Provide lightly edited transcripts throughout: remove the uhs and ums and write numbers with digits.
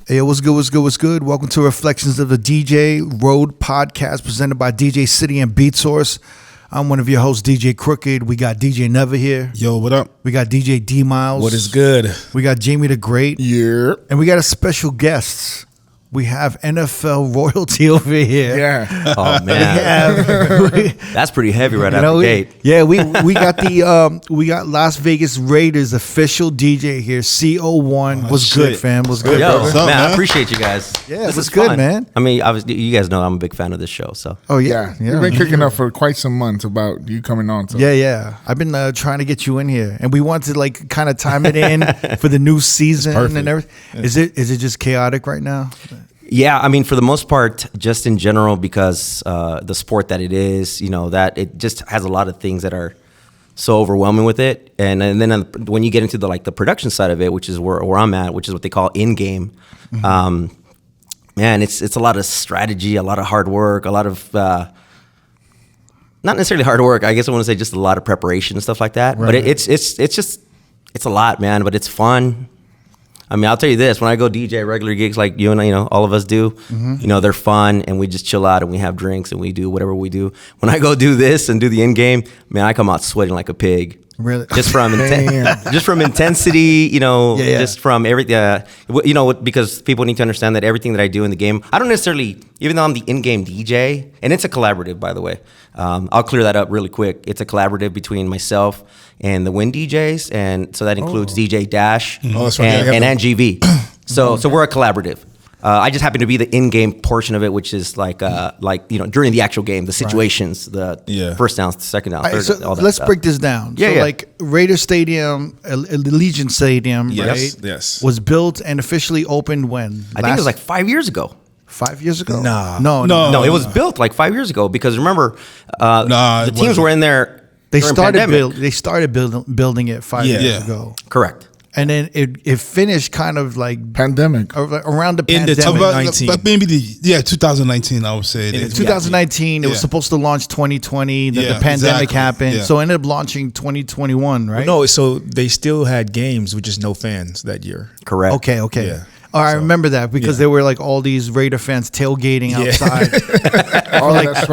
Hey, what's good, what's good, what's good? Welcome to Reflections of the DJ R.O.A.D podcast presented by DJ City and Beat Source. I'm one of your hosts, DJ Crooked. We got DJ Never here. Yo, what up? We got DJ D Miles. What is good? We got Jamie the Great. Yeah. And we got a special guest. We have NFL royalty over here. Yeah. Oh man, that's pretty heavy right out the gate. Yeah, we got the we got Las Vegas Raiders official DJ here. CO1 was good, fam. Was good. Yo, brother. man, I appreciate you guys. Yeah, this it was is good, fun. man. I mean, obviously, you guys know I'm a big fan of this show. So, Oh yeah, You've been kicking up for quite some months about you coming on. So. Yeah. I've been trying to get you in here, and we want to like kind of time it in for the new season and everything. Yeah. Is it just chaotic right now? yeah, I mean, for the most part, just in general, because the sport that it is, you know, that it just has a lot of things that are so overwhelming with it, and then when you get into the production side of it, which is where I'm at, which is what they call in game. Mm-hmm. Man, it's a lot of strategy, a lot of hard work, a lot of not necessarily hard work. I guess I want to say just a lot of preparation and stuff like that. Right. But it's a lot, man. But it's fun. I mean, I'll tell you this: when I go DJ regular gigs like you and all of us do, they're fun, and we just chill out and we have drinks and we do whatever we do. When I go do this and do the in game, man, I come out sweating like a pig. Really? Just from intensity, just from everything. Because people need to understand that everything that I do in the game, I don't necessarily, even though I'm the in-game DJ, and it's a collaborative, by the way. I'll clear that up really quick. It's a collaborative between myself and the Win DJs, and so that includes DJ Dash and NGV. So we're a collaborative. I just happen to be the in-game portion of it, which is like during the actual game, the situations, the first down, the second down, third, so all that let's stuff. break this down. Yeah, so like Raider Stadium, Allegion Stadium, right? Yes. Was built and officially opened when? I think it was like 5 years ago. 5 years ago? No. No, it was built like 5 years ago because remember, the teams were in there. They during started pandemic. building it 5 years ago. Correct. And then it finished kind of like pandemic around the in pandemic. But maybe 2019, I would say. In 2019, it was supposed to launch 2020. Then the pandemic happened, so it ended up launching 2021, right? No, so they still had games with just no fans that year. Correct. Okay. Yeah. I remember that because there were like all these Raider fans tailgating outside. That's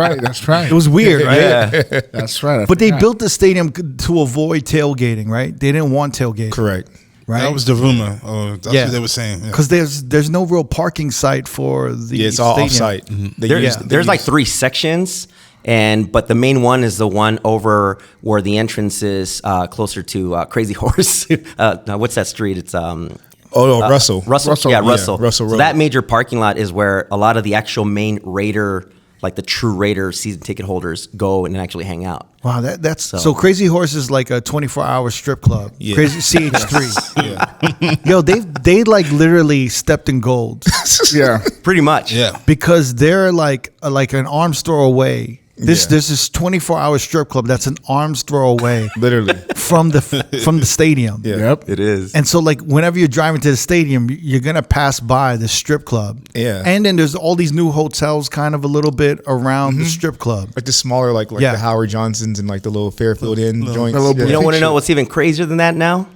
right. It was weird, right? Yeah. That's right. But they built the stadium to avoid tailgating, right? They didn't want tailgating. Correct. Right? That was the rumor. That's what they were saying. Because there's no real parking site for the it's all stadium. off-site. Mm-hmm. There's like 3 sections, but the main one is the one over where the entrance is closer to Crazy Horse. What's that street? It's Russell. Russell. Yeah, Russell. Russell Road. So that major parking lot is where a lot of the actual main Raider, like the true Raider season ticket holders, go and actually hang out. Wow, that's so Crazy Horse is like a 24-hour strip club. Yeah. Crazy CH3. Yo, they like literally stepped in gold. Yeah, pretty much. Yeah, because they're like an arm's throw away. There's this 24-hour strip club that's an arm's throw away, Literally. from the stadium. Yeah. Yep, it is. And so, like, whenever you're driving to the stadium, you're gonna pass by the strip club. Yeah. And then there's all these new hotels, kind of a little bit around the strip club. Like the smaller, like the Howard Johnsons and like the little Fairfield Inn joints. You don't want to know what's even crazier than that now?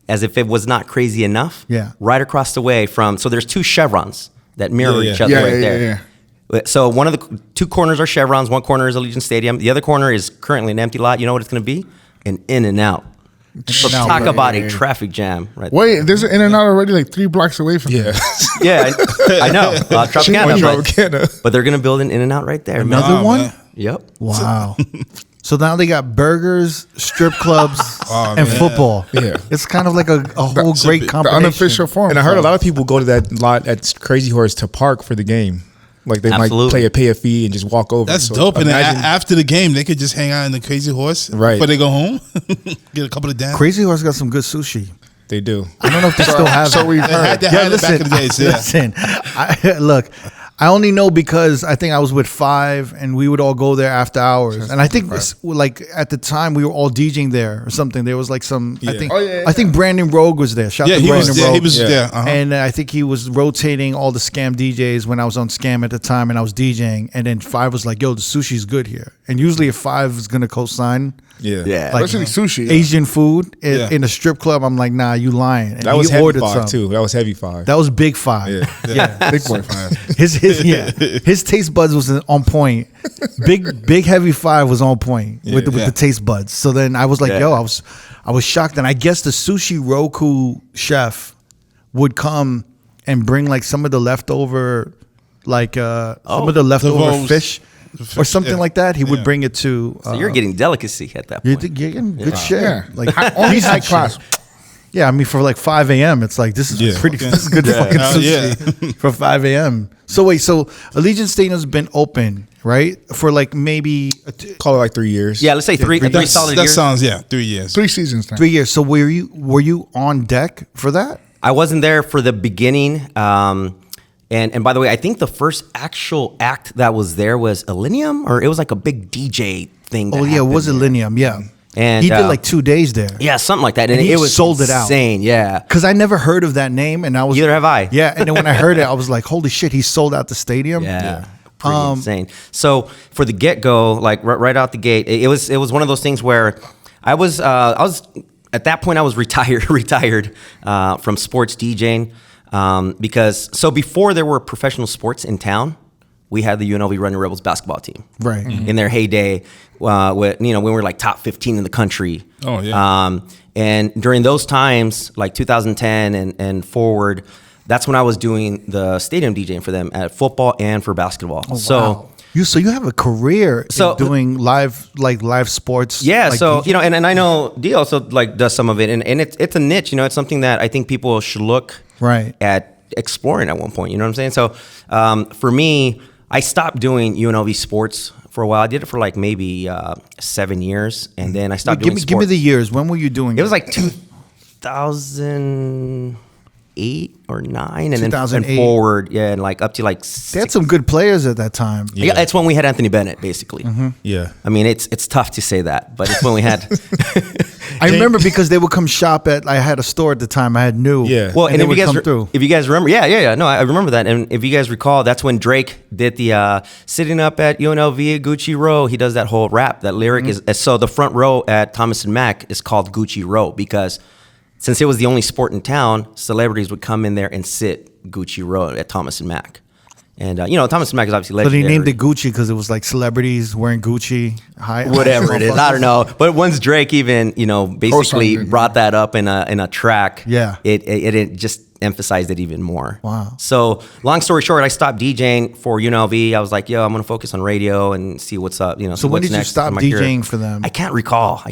As if it was not crazy enough. Yeah. Right across the way so there's 2 chevrons that mirror each other there. Yeah. So one of the 2 corners are chevrons. One corner is Allegion Stadium. The other corner is currently an empty lot. You know what it's going to be? An In-N-Out. So talk about a traffic jam. Right. Wait, there's an In-N-Out already like 3 blocks away from here. Yeah, I know. Tropicana. But they're going to build an In-N-Out right there. Another one? Man. Yep. Wow. So now they got burgers, strip clubs, and football. Yeah. It's kind of like a whole great combination. The unofficial form. And I heard a lot of people go to that lot at Crazy Horse to park for the game. Like they might pay a fee and just walk over. That's dope. And after the game, they could just hang out in the Crazy Horse before they go home. Get a couple of dance. Crazy Horse got some good sushi. They do. I don't know if they still have it. So we've heard. Listen, back in the days, listen. Look, I only know because I think I was with Five and we would all go there after hours. And I think like at the time we were all DJing there or something. There was like some, I think Brandon Rogue was there. Shout out to Brandon Rogue. He was there. And I think he was rotating all the Scam DJs when I was on Scam at the time and I was DJing. And then Five was like, yo, the sushi's good here. And usually if Five is going to co-sign Yeah. Like, especially sushi. Asian food in a strip club. I'm like, nah, you lying. And that was heavy five too. That was heavy five. That was big five. Yeah. Big boy five. His taste buds was on point. Big heavy five was on point with the taste buds. So then I was like, yo, I was shocked. And I guess the sushi Roku chef would come and bring like some of the leftover, fish or something like that. He would bring it to. So you're getting delicacy at that point. You're getting good shit. Yeah. Like only high class. Yeah, I mean for like 5 a.m. It's like this is this is good fucking sushi for 5 a.m. So wait, so Allegion Stadium's been open, right? For like maybe call it like 3 years. Yeah, let's say three solid years. That sounds 3 years. 3 seasons. Now. 3 years. So were you on deck for that? I wasn't there for the beginning. And by the way, I think the first actual act that was there was Allegion, or it was like a big DJ thing. Oh yeah, it was Allegion. Yeah. And he did like 2 days there. Yeah, something like that. And it was sold it out. Insane, yeah. Because I never heard of that name, and I was neither have I. Yeah, and then when I heard it, I was like, "Holy shit, he sold out the stadium!" Yeah, pretty insane. So for the get go, like right out the gate, it was one of those things where I was at that point I was retired from sports DJing because before there were professional sports in town. We had the UNLV Running Rebels basketball team, right? In their heyday, when we were like top 15 in the country. Oh yeah. And during those times, like 2010 and forward, that's when I was doing the stadium DJing for them at football and for basketball. Oh, wow. So you have a career in doing live sports. Yeah. Like so DJing? and I know D also like does some of it, and it's a niche. It's something that I think people should look at exploring at one point. You know what I'm saying? So for me. I stopped doing UNLV sports for a while. I did it for like maybe 7 years, and then I stopped doing sports. Give me the years. When were you doing it? It was like 2008 or 9, and then forward, and like up to like 6. They had some good players at that time. Yeah, it's when we had Anthony Bennett, basically. Mm-hmm. Yeah. I mean, it's tough to say that, but it's when we had. I remember because they would come shop at. I had a store at the time. I had New. Yeah. Well, and if you guys if you guys remember, no, I remember that. And if you guys recall, that's when Drake did the sitting up at UNLV Gucci Row. He does that whole rap. That lyric is so the front row at Thomas and Mack is called Gucci Row because since it was the only sport in town, celebrities would come in there and sit Gucci Row at Thomas and Mack. And Thomas and Mack is obviously legendary. But he named it Gucci because it was like celebrities wearing Gucci. Whatever it is, I don't know. But once Drake even basically brought that up in a track, it just emphasized it even more. Wow. So long story short, I stopped DJing for UNLV. I was like, yo, I'm gonna focus on radio and see what's up. So when did you stop DJing for them? I can't recall. I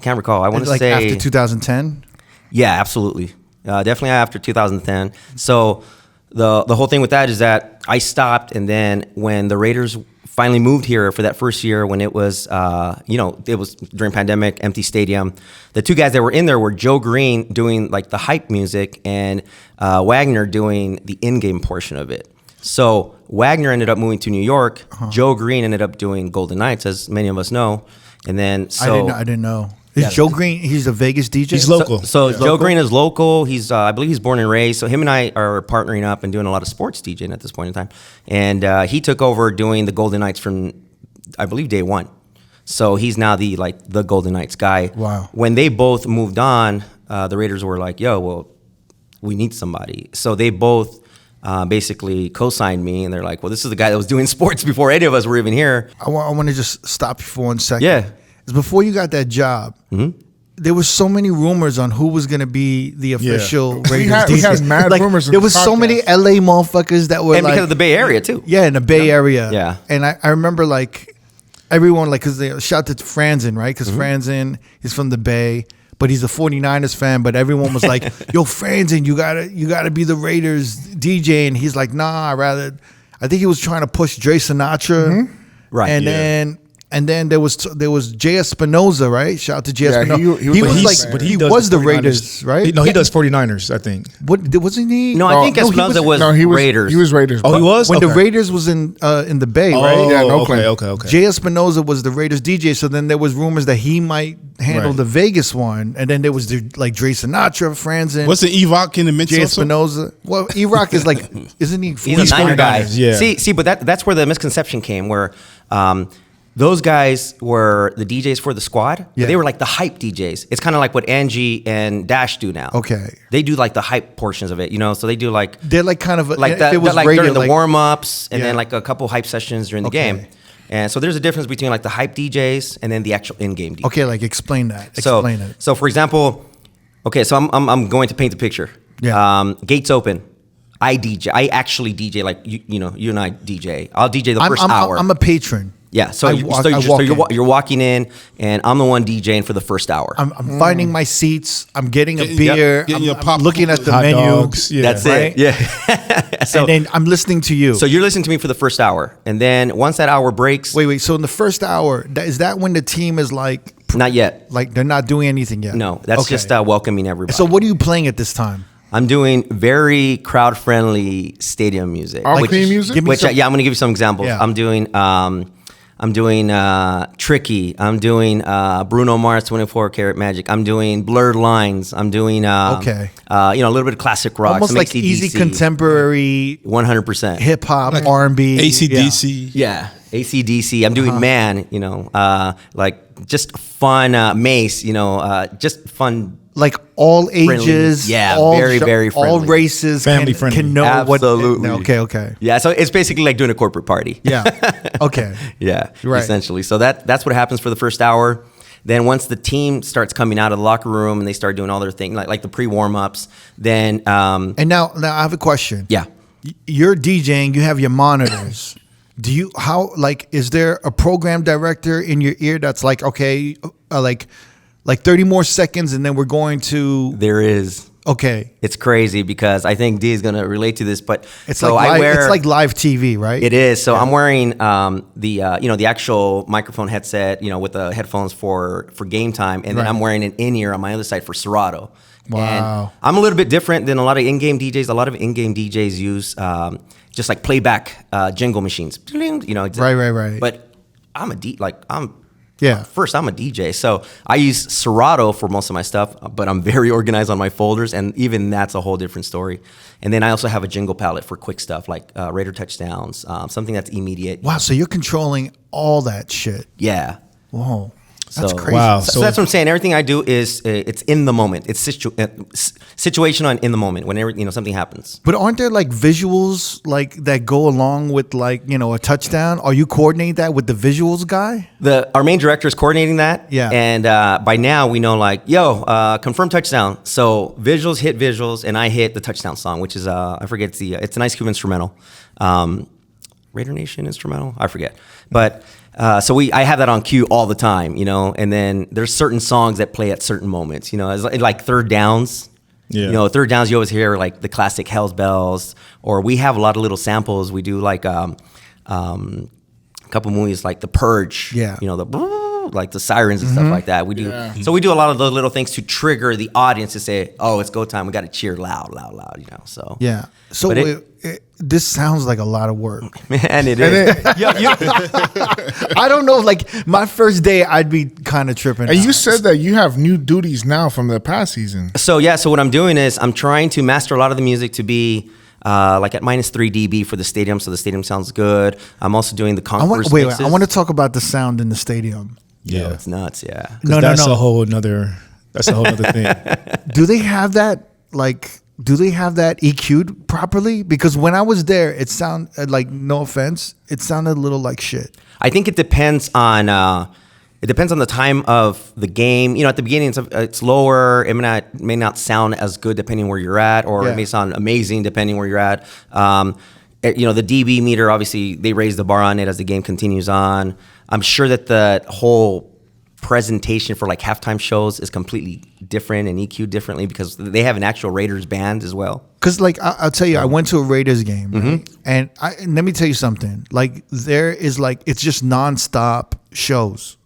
want to say after 2010. Yeah, absolutely. Definitely after 2010. So. The whole thing with that is that I stopped, and then when the Raiders finally moved here for that first year, when it was it was during pandemic, empty stadium, the two guys that were in there were Joe Green doing like the hype music and Wagner doing the in-game portion of it. So Wagner ended up moving to New York. Joe Green ended up doing Golden Knights, as many of us know, and then I didn't know. Is Joe Green? He's a Vegas DJ. He's local. So Joe Green is local. He's I believe he's born and raised. So him and I are partnering up and doing a lot of sports DJing at this point in time. And he took over doing the Golden Knights from I believe day one. So he's now the Golden Knights guy. Wow. When they both moved on, the Raiders were like, "Yo, well, we need somebody." So they both basically co-signed me, and they're like, "Well, this is the guy that was doing sports before any of us were even here." I want to just stop you for 1 second. Yeah. Before you got that job, there was so many rumors on who was going to be the official Raiders DJ. We had mad rumors. There was so many LA motherfuckers that were because of the Bay Area too. Yeah, in the Bay Area. Yeah. And I remember everyone because they shout to Franzen, right? Because Franzen is from the Bay, but he's a 49ers fan. But everyone was like, "Yo, Franzen, you gotta be the Raiders DJ," and he's like, "Nah, I think he was trying to push Dre Sinatra, right? And then there was Jay Espinoza, right? Shout out to Jay Espinoza. He was the Raiders, right? No, he does 49ers, I think. Wasn't he? No, I think Espinoza was Raiders. He was Raiders. Oh, he was? When the Raiders was in the Bay, right? Yeah, in Oakland. Okay. Jay Espinoza was the Raiders DJ, so then there was rumors that he might handle the Vegas one, and then there was Dre Sinatra, Franzen. Wasn't E-Rock in the mix? Jay Espinoza. Well, E-Rock is isn't he? He's a Niner guy. Yeah. See, but that's where the misconception came, where Those guys were the DJs for the squad. Yeah. They were like the hype DJs. It's kind of like what Angie and Dash do now. Okay. They do like the hype portions of it, you know. So they do like They're like kind of like if that, it was like radio, during the like, warm ups, and Yeah. then like a couple hype sessions during the Okay. game. And so there's a difference between like the hype DJs and then the actual in-game DJs. Okay, like explain that. So, Explain it. So for example, okay, so I'm going to paint the picture. Yeah. Gates open. I DJ. I actually DJ like you know you and I DJ. I'll DJ the first hour. I'm a patron. Yeah, so, I you, walk- so, I you're, walk so you're, in. you're walking in, and I'm the one DJing for the first hour. I'm finding my seats. I'm getting a Yep. beer. Getting I'm, your I'm popcorn. looking at the Hot menu. dogs, yeah. That's right? it. Yeah. so, And then I'm listening to you. so you're listening to me for the first hour, and then once that hour breaks, wait. So in the first hour, is that when the team is like not yet. they're not doing anything yet? No, that's Okay. just welcoming everybody. So what are you playing at this time? I'm doing very crowd friendly stadium music. Arcade music? Give me Which some- yeah, I'm gonna give you some examples. Yeah. I'm doing Tricky. I'm doing Bruno Mars 24 Karat Magic. I'm doing Blurred Lines. I'm doing Okay. a little bit of classic rock. Almost some like AC/DC. easy contemporary 100%. hip hop, R&B, ACDC. Yeah, ACDC. I'm doing Man. Like just fun Mace. Just fun. like all ages, Yeah, all very, very all friendly. races, Family can, friendly. can know Absolutely. what. Okay. Yeah, so it's basically like doing a corporate party. Yeah. Okay. Yeah, Right. essentially. So that's what happens for the first hour. Then once the team starts coming out of the locker room and they start doing all their things, like the pre-warm-ups, then And now I have a question. yeah. You're DJing. You have your monitors. Do you is there a program director in your ear that's like, okay, like 30 more seconds and then we're going to There is. okay. It's crazy because I think D is going to relate to this, but It's so like I live, wear it's like live TV, right? It is. So I'm wearing the actual microphone headset, with the headphones for game time, and then Right. I'm wearing an in-ear on my other side for Serato. Wow. And I'm a little bit different than a lot of in-game DJs. A lot of in-game DJs use just like playback jingle machines. Right. But I'm Yeah. First, I'm a DJ, so I use Serato for most of my stuff, but I'm very organized on my folders, and even that's a whole different story. And then I also have a jingle palette for quick stuff like Raider touchdowns, something that's immediate. Wow. So you're controlling all that shit. Yeah. Whoa. That's So- crazy. Wow. So that's what I'm saying. Everything I do is it's in the moment. It's situational and in the moment whenever something happens. But aren't there like visuals like that go along with like, a touchdown? Are you coordinating that with the visuals guy? Our main director is coordinating that. Yeah. And by now we know confirm touchdown. So visuals hit visuals, and I hit the touchdown song, which is I forget it's an Ice Cube instrumental, Raider Nation instrumental. I forget, but. So I have that on cue all the time, and then there's certain songs that play at certain moments, as like third downs. Yeah. Third downs you always hear like the classic Hell's Bells, or we have a lot of little samples. We do like a couple movies like The Purge. Yeah. Like the sirens and stuff like that. We do so we do a lot of those little things to trigger the audience to say, "Oh, it's go time. We got to cheer loud." So Yeah. So But this sounds like a lot of work. man, it is. I don't know. Like my first day, I'd be kind of tripping. And you out. said that you have new duties now from the past season. So what I'm doing is I'm trying to master a lot of the music to be like at -3 dB for the stadium, so the stadium sounds good. I'm also doing the concourse mixes. I want to talk about the sound in the stadium. Yeah, it's nuts. Yeah. No, That's a whole nother thing. Do they have that? Do they have that EQ'd properly? Because when I was there, it sounded like, no offense, it sounded a little like shit. I think it depends on the time of the game. At the beginning it's lower. It may not sound as good depending where you're at, or it may sound amazing depending where you're at. The dB meter, obviously they raise the bar on it as the game continues on. I'm sure that the whole presentation for like halftime shows is completely different and EQ'd differently because they have an actual Raiders band as well. Because I'll tell you, I went to a Raiders game, right? And let me tell you something. Like there is it's just nonstop shows.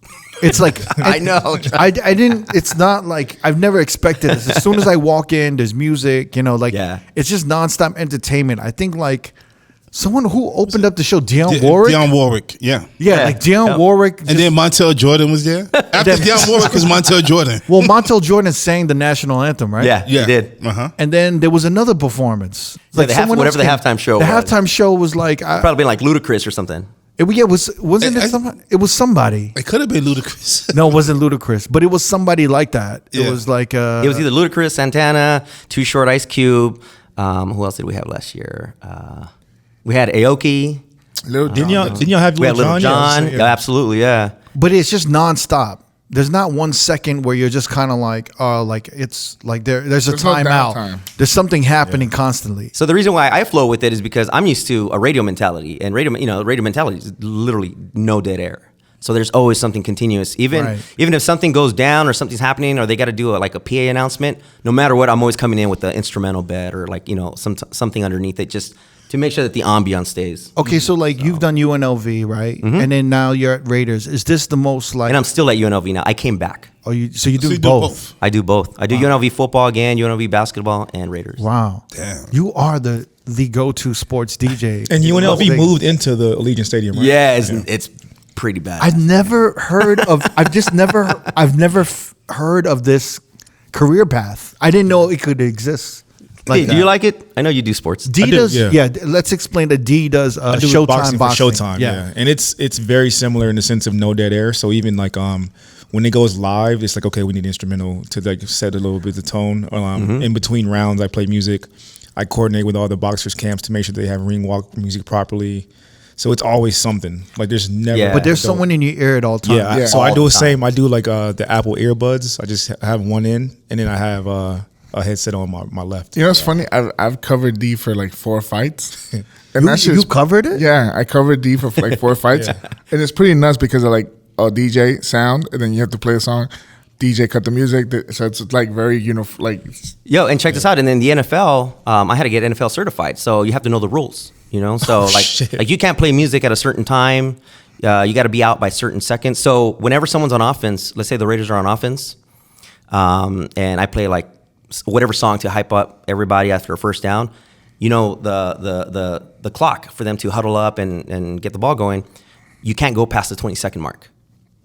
It's like I know. I didn't. It's not like I've never expected this. As soon as I walk in, there's music. It's just nonstop entertainment. I think someone who opened up the show, Dionne Warwick. Dionne Warwick, yeah. Like Dionne Warwick. And then Montel Jordan was there. After Dionne Warwick was Montel Jordan. Well, Montel Jordan sang the national anthem, right? Yeah, he did. Uh-huh. And then there was another performance. Yeah, whatever the halftime show The was. halftime show was like Probably been like Ludacris or something. Wasn't it somebody? It was somebody. It could have been Ludacris. No, it wasn't Ludacris, but it was somebody like that. Yeah. It was like it was either Ludacris, Santana, Too Short, Ice Cube. Who else did we have last year? We had Aoki. Didn't y'all have We had Little John. Yeah. Yeah, absolutely, yeah. But it's just nonstop. There's not 1 second where you're just kind of like, it's like there's a There's no timeout. downtime. There's something happening constantly. So the reason why I flow with it is because I'm used to a radio mentality, and radio mentality is literally no dead air. So there's always something continuous. Even if something goes down or something's happening or they got to do a PA announcement, no matter what, I'm always coming in with the instrumental bed or something underneath it just to make sure that the ambiance stays. Okay, so you've done UNLV, right? Mm-hmm. And then now you're at Raiders. Is this the most And I'm still at UNLV now. I came back. Oh, you do you do both. I do both. I do UNLV football again, UNLV basketball, and Raiders. Wow. Damn. You are the go-to sports DJ. And UNLV moved into the Allegion Stadium, right? Yeah, it's pretty bad. I've never heard of. I've never heard of this career path. I didn't know it could exist. Hey, do you like it? I know you do sports. D does. Let's explain that D does I do Showtime boxing. For boxing. Showtime, yeah. And it's very similar in the sense of no dead air. So even when it goes live, it's like, okay, we need instrumental to set a little bit of tone. In between rounds, I play music. I coordinate with all the boxers' camps to make sure they have ring walk music properly. So it's always something. There's never. Yeah. But there's someone in your ear at all times. Yeah. So I do the same. I do the Apple earbuds. I just have one in, and then I have a headset on my left. You know, it's funny. I've covered D for 4 fights. And You covered it? Yeah, I covered D for 4 fights. And it's pretty nuts because of DJ sound, and then you have to play a song. DJ cut the music, so it's very Yo, and check this out. And then the NFL, I had to get NFL certified, so you have to know the rules. So you can't play music at a certain time. You got to be out by certain seconds. So whenever someone's on offense, let's say the Raiders are on offense, and I play whatever song to hype up everybody after a first down, the clock for them to huddle up and get the ball going, you can't go past the 20-second mark.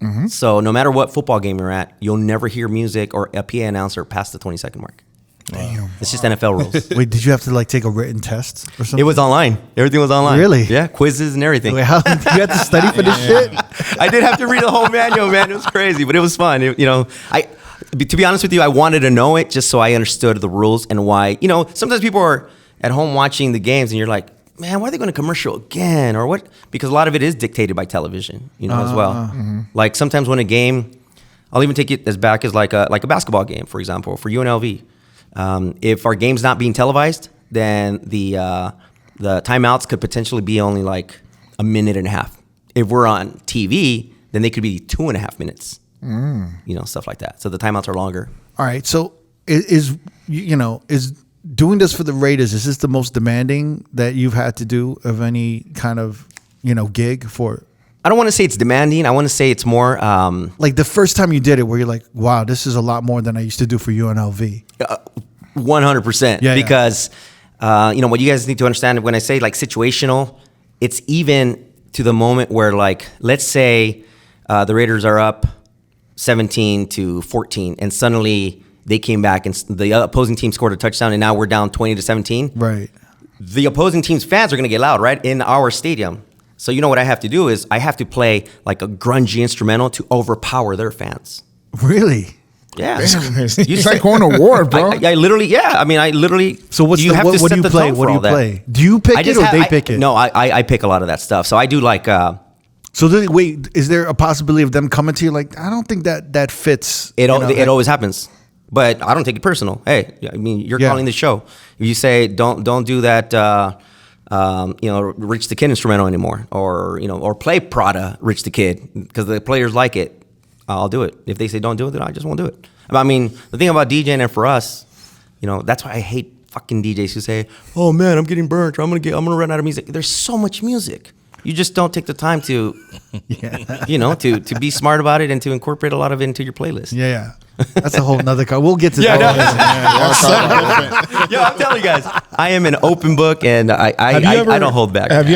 Mm-hmm. So no matter what football game you're at, you'll never hear music or a PA announcer past the 20-second mark. Damn. It's just NFL rules. Wait, did you have to take a written test or something? It was online. Everything was online. Really? Yeah, quizzes and everything. Wait, you had to study for this shit? I did have to read the whole manual, man. It was crazy, but it was fun. To be honest with you, I wanted to know it just so I understood the rules and why. Sometimes people are at home watching the games and you're like, man, why are they going to commercial again? Or what? Because a lot of it is dictated by television, as well. Mm-hmm. Sometimes when a game, I'll even take it as back as like a basketball game, for example, for UNLV. If our game's not being televised, then the timeouts could potentially be only a minute and a half. If we're on TV, then they could be 2.5 minutes. Stuff like that. So the timeouts are longer. All right. So is doing this for the Raiders, is this the most demanding that you've had to do of any kind of, gig for? I don't want to say it's demanding. I want to say it's more... the first time you did it where you're like, wow, this is a lot more than I used to do for UNLV. 100%. Yeah. Because, what you guys need to understand when I say situational, it's even to the moment where let's say the Raiders are up 17-14 and suddenly... they came back and the opposing team scored a touchdown and now we're down 20-17. Right. The opposing team's fans are going to get loud, right? In our stadium. So what I have to do is I have to play a grungy instrumental to overpower their fans. Really? Yeah. It's like going to war, bro. I literally. So what do you play? What do you play? Do you pick it or they pick it? No, I pick a lot of that stuff. So I do So wait, is there a possibility of them coming to you I don't think that fits? It always happens. But I don't take it personal. Hey, you're calling the show. If you say don't do that, Rich the Kid instrumental anymore, or play Prada Rich the Kid because the players like it, I'll do it. If they say don't do it, then I just won't do it. The thing about DJing and for us, that's why I hate fucking DJs who say, "Oh man, I'm getting burnt, or I'm gonna run out of music." There's so much music. You just don't take the time to, to be smart about it and to incorporate a lot of it into your playlist. Yeah. That's a whole nother car. We'll get to that. I'm telling you guys, I am an open book and I don't hold back. Have they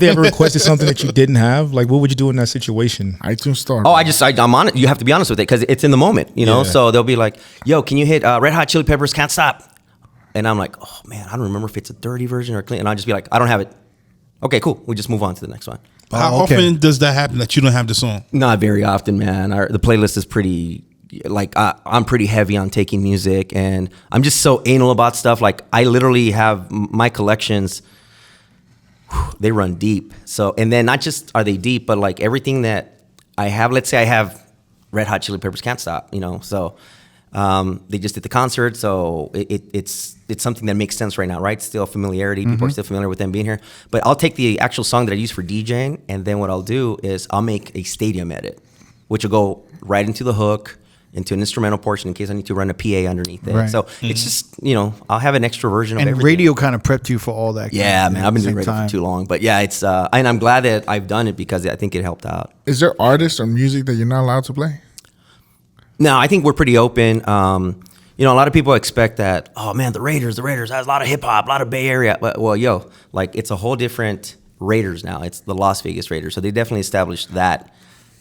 ever requested something that you didn't have? What would you do in that situation? iTunes Store. Oh, I'm on it. You have to be honest with it because it's in the moment, So they'll be like, "Yo, can you hit Red Hot Chili Peppers Can't Stop?" And I'm like, "Oh man, I don't remember if it's a dirty version or clean." And I'll just be like, "I don't have it." Okay, cool. We just move on to the next one. How often does that happen that you don't have the song? Not very often, man. The playlist is pretty, like, I'm pretty heavy on taking music, and I'm just so anal about stuff. Like, I literally have my collections, they run deep. So, and then not just are they deep, but like everything that I have, let's say I have Red Hot Chili Peppers Can't Stop, so they just did the concert, so it's something that makes sense right now, right? Still familiarity, people are still familiar with them being here. But I'll take the actual song that I use for DJing, and then what I'll do is I'll make a stadium edit, which will go right into the hook, into an instrumental portion in case I need to run a PA underneath it. Right. So it's just, I'll have an extra version of and everything. radio kind of prepped you for all that. Yeah, man, I've been doing radio for too long. But yeah, it's and I'm glad that I've done it because I think it helped out. Is there artists or music that you're not allowed to play? No, I think we're pretty open. A lot of people expect that, oh man, the Raiders, has a lot of hip hop, a lot of Bay Area. But, well, it's a whole different Raiders now. It's the Las Vegas Raiders. So they definitely established that,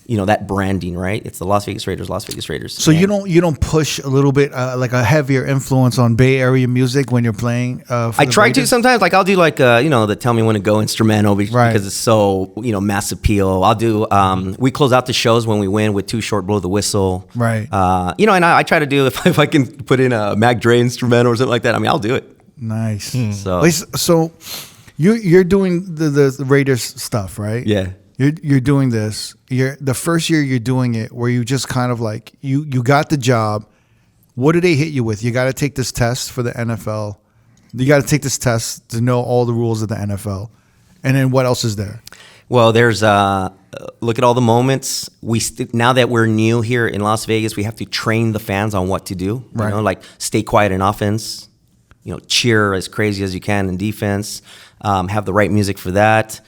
that branding, right? It's the Las Vegas Raiders. So you don't push a little bit like a heavier influence on Bay Area music when you're playing? I try to sometimes. Like I'll do like the Tell Me When to Go instrumental because it's so mass appeal. I'll do we close out the shows when we win with Too Short, Blow the Whistle. Right. And I try to do if I can put in a Mac Dre instrumental or something like that. I mean, I'll do it. Nice. So you're doing the Raiders stuff, right? Yeah. You're doing this. The first year you're doing it, where you just kind of like you got the job. What do they hit you with? You got to take this test for the NFL. You got to take this test to know all the rules of the NFL. And then what else is there? Well, there's look at all the moments. Now that we're new here in Las Vegas, we have to train the fans on what to do. Right. Like stay quiet in offense. Cheer as crazy as you can in defense. Have the right music for that.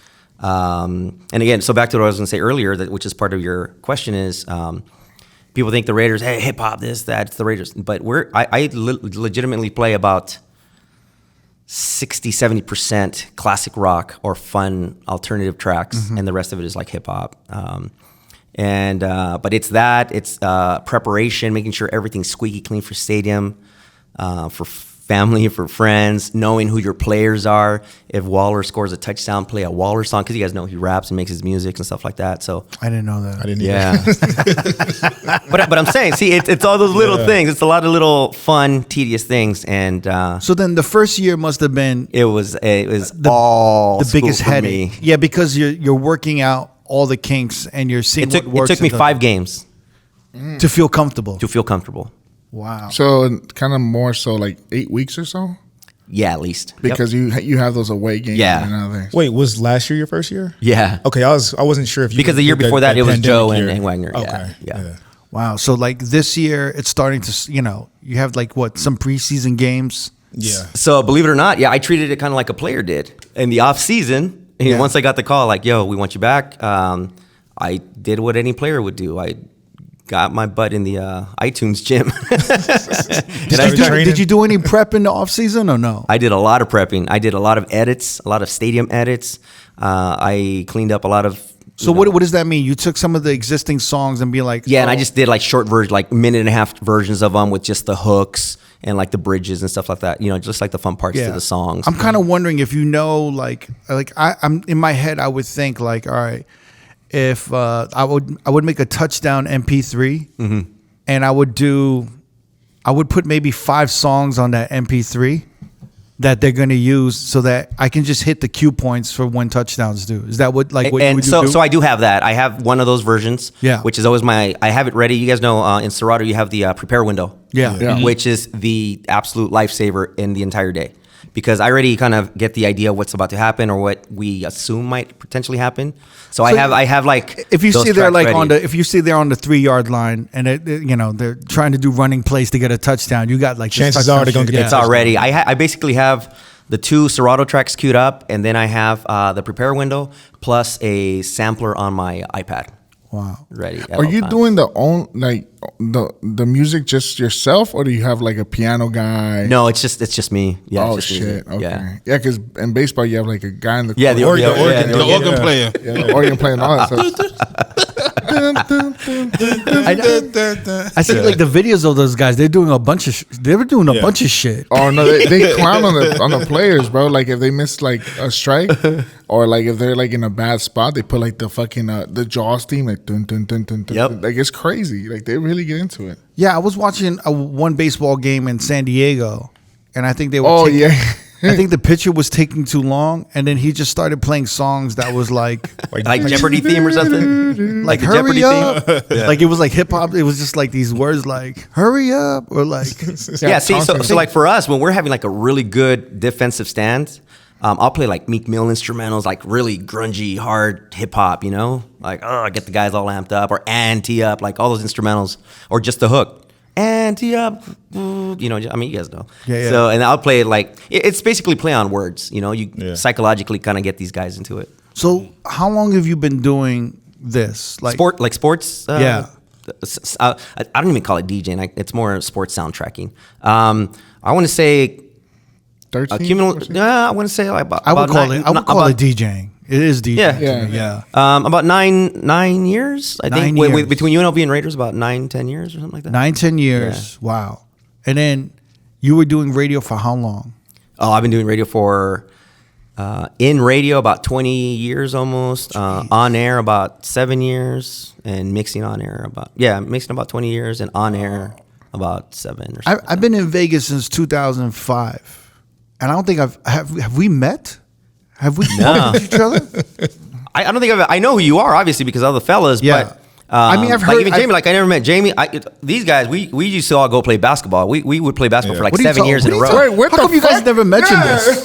And again, so back to what I was going to say earlier, which is part of your question is, people think the Raiders, hey, hip hop, this, that, it's the Raiders. But I legitimately play about 60-70% classic rock or fun alternative tracks, and the rest of it is like hip hop. But it's preparation, making sure everything's squeaky clean for stadium, for family, for friends, knowing who your players are. If Waller scores a touchdown, play a Waller song, because you guys know he raps and makes his music and stuff like that. So I didn't know that. I didn't either. but I'm saying, see, it's all those little things. It's a lot of little fun, tedious things. And so then the first year must have been it was all the biggest school for headache. me. Yeah, because you're working out all the kinks and you're seeing what works. It took me 5 games to feel comfortable. Wow. So kind of more so like 8 weeks or so? Yeah, at least. Because you have those away games. Yeah. And other things. Wait, was last year your first year? Yeah. Okay, I wasn't sure if you because the year before that it was Joe and Wagner. Okay. Yeah. Wow. So like this year it's starting to, you have like some preseason games. Yeah. So believe it or not, I treated it kind of like a player did in the off season. And once I got the call, like, yo, we want you back. I did what any player would do. I got my butt in the iTunes gym. Did you do any prep in the off season or no? I did a lot of prepping. I did a lot of edits, a lot of stadium edits. I cleaned up a lot of. So what does that mean? You took some of the existing songs and be like, and I just did like short version, like minute and a half versions of them with just the hooks and like the bridges and stuff like that. Just like the fun parts to the songs. I'm kind of wondering if I'm in my head, I would think like, all right, if I would make a touchdown MP3 and I would put maybe 5 songs on that MP3 that they're going to use so that I can just hit the cue points for when touchdowns do. Is that what you do? So I do have that. I have one of those versions, which is always I have it ready. You guys know in Serato you have the prepare window, which is the absolute lifesaver in the entire day. Because I already kind of get the idea of what's about to happen or what we assume might potentially happen. So I have like if you see there like ready. if you see there on the 3-yard line and they're trying to do running plays to get a touchdown, you got like chances are they're going to get it's already. I basically have the 2 Serato tracks queued up, and then I have the prepare window plus a sampler on my iPad. Wow. Ready. Are you doing the music just yourself, or do you have like a piano guy? No, it's just me. Yeah. Oh it's just shit. music. Okay. Yeah, because in baseball you have like a guy in the the organ player. the organ player and all that stuff. I see like the videos of those guys. They're doing a bunch of. They were doing a bunch of shit. Oh no, they clown on the players, bro. Like if they miss like a strike, or like if they're like in a bad spot, they put like the fucking the Jaws theme, like dun dun dun dun dun. Yep. Like it's crazy. Like they really get into it. Yeah, I was watching one baseball game in San Diego, and I think they were. I think the pitcher was taking too long, and then he just started playing songs that was like Jeopardy theme or something. like the hurry Jeopardy up. theme. Yeah. Like it was like hip hop. It was just like these words like hurry up or like Yeah, see, so like for us, when we're having like a really good defensive stand, I'll play like Meek Mill instrumentals, like really grungy, hard hip hop, you know? Like, get the guys all amped up, or ante up, like all those instrumentals, or just the hook. Ante up, you know, I mean, you guys know. Yeah. So, and I'll play it like, it's basically play on words, you know? You psychologically kind of get these guys into it. So how long have you been doing this? Like sports? Yeah. I don't even call it DJing. It's more sports soundtracking. I want to say 13. I want to say like about. I would call it DJing. It is DJing. Yeah. About 9 years. I think 9 years. Between UNLV and Raiders, about 9-10 years or something like that. 9-10 years. Yeah. Wow. And then you were doing radio for how long? Oh, I've been doing radio for in radio about 20 years almost. On air about 7 years, and mixing on air about 20 years, and on air about 7 or something. I've been in Vegas since 2005, and I don't think have we met? Have we met each other? I don't think I know who you are, obviously, because of the fellas. Yeah. But I mean, I've heard like even Jamie. Like I never met Jamie. These guys, we used to all go play basketball. We would play basketball for like 7 years in a row. Wait, what How the come you guys fuck? never mentioned this?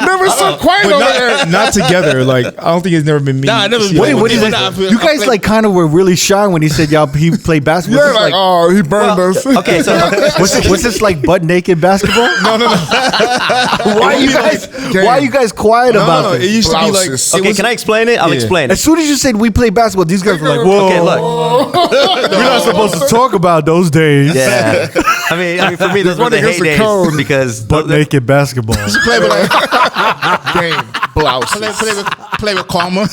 Never so quiet over there. Not together. Like I don't think it's never been me. Nah, I never. Wait, what is it? You guys like kind of were really shy when he said he played basketball. Yeah, like, oh, he burned us. Okay, so was this like butt naked basketball? No. Why are you guys quiet about It this? used to be like. Blouses. okay, can I explain it? I'll explain As it. soon as you said we play basketball, these guys were like, "Whoa, Okay, look. we're not supposed to talk about those days." Yeah, I mean, for me, those were the against the heydays code. because Butt naked basketball. Play with like Game blouses. play with karma.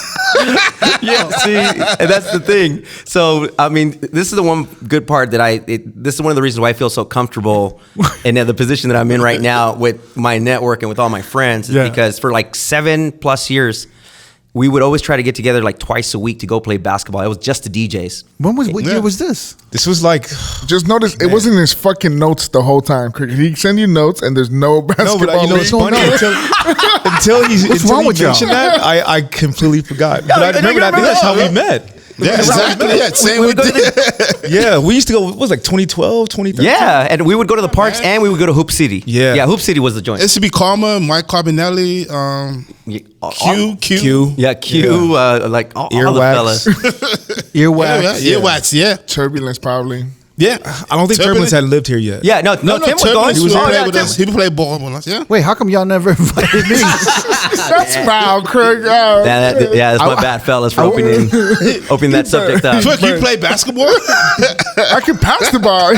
yeah, see, and that's the thing. So, I mean, this is the one good part that this is one of the reasons why I feel so comfortable in the position that I'm in right now with my network and with all my friends, is because for like 7+ years, we would always try to get together like twice a week to go play basketball. It was just the DJs. What year was this? This was like. Just notice it wasn't in his fucking notes the whole time. He send you notes and there's no basketball. No, but you know it's funny until he mentioned that I completely forgot. But I remember that. I think that's how we met. Yeah, exactly. Yeah, same with Yeah, we used to go. What was it, like 2012, 2013? Yeah, and we would go to the parks and we would go to Hoop City. Yeah, Hoop City was the joint. It should be Karma, Mike Carbonelli, Q. Yeah, Q. Like all the fellas. Earwax. Earwax, yeah. Turbulence, probably. Yeah. I don't think Turbulence had lived here yet. Yeah, no, Tim was going. Turbulence He was was playing with us. He played ball with us, yeah. Wait, how come y'all never invited me? That's foul, Craig. That's my bad, fellas, for opening that subject up. Fuck, you play basketball? I can pass the ball.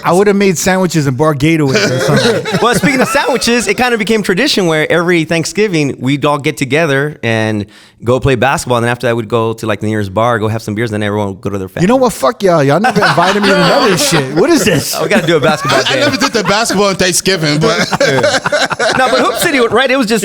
I would have made sandwiches and bar Gatorade or something. Well, speaking of sandwiches, it kind of became tradition where every Thanksgiving we'd all get together and go play basketball, and then after that we'd go to like the nearest bar, go have some beers, and then everyone would go to their family. You know what? Fuck y'all. Y'all never invited me to none of this shit. What is this? We got to do a basketball I day. never did the basketball on Thanksgiving, but No, but Hoop City, right? It was just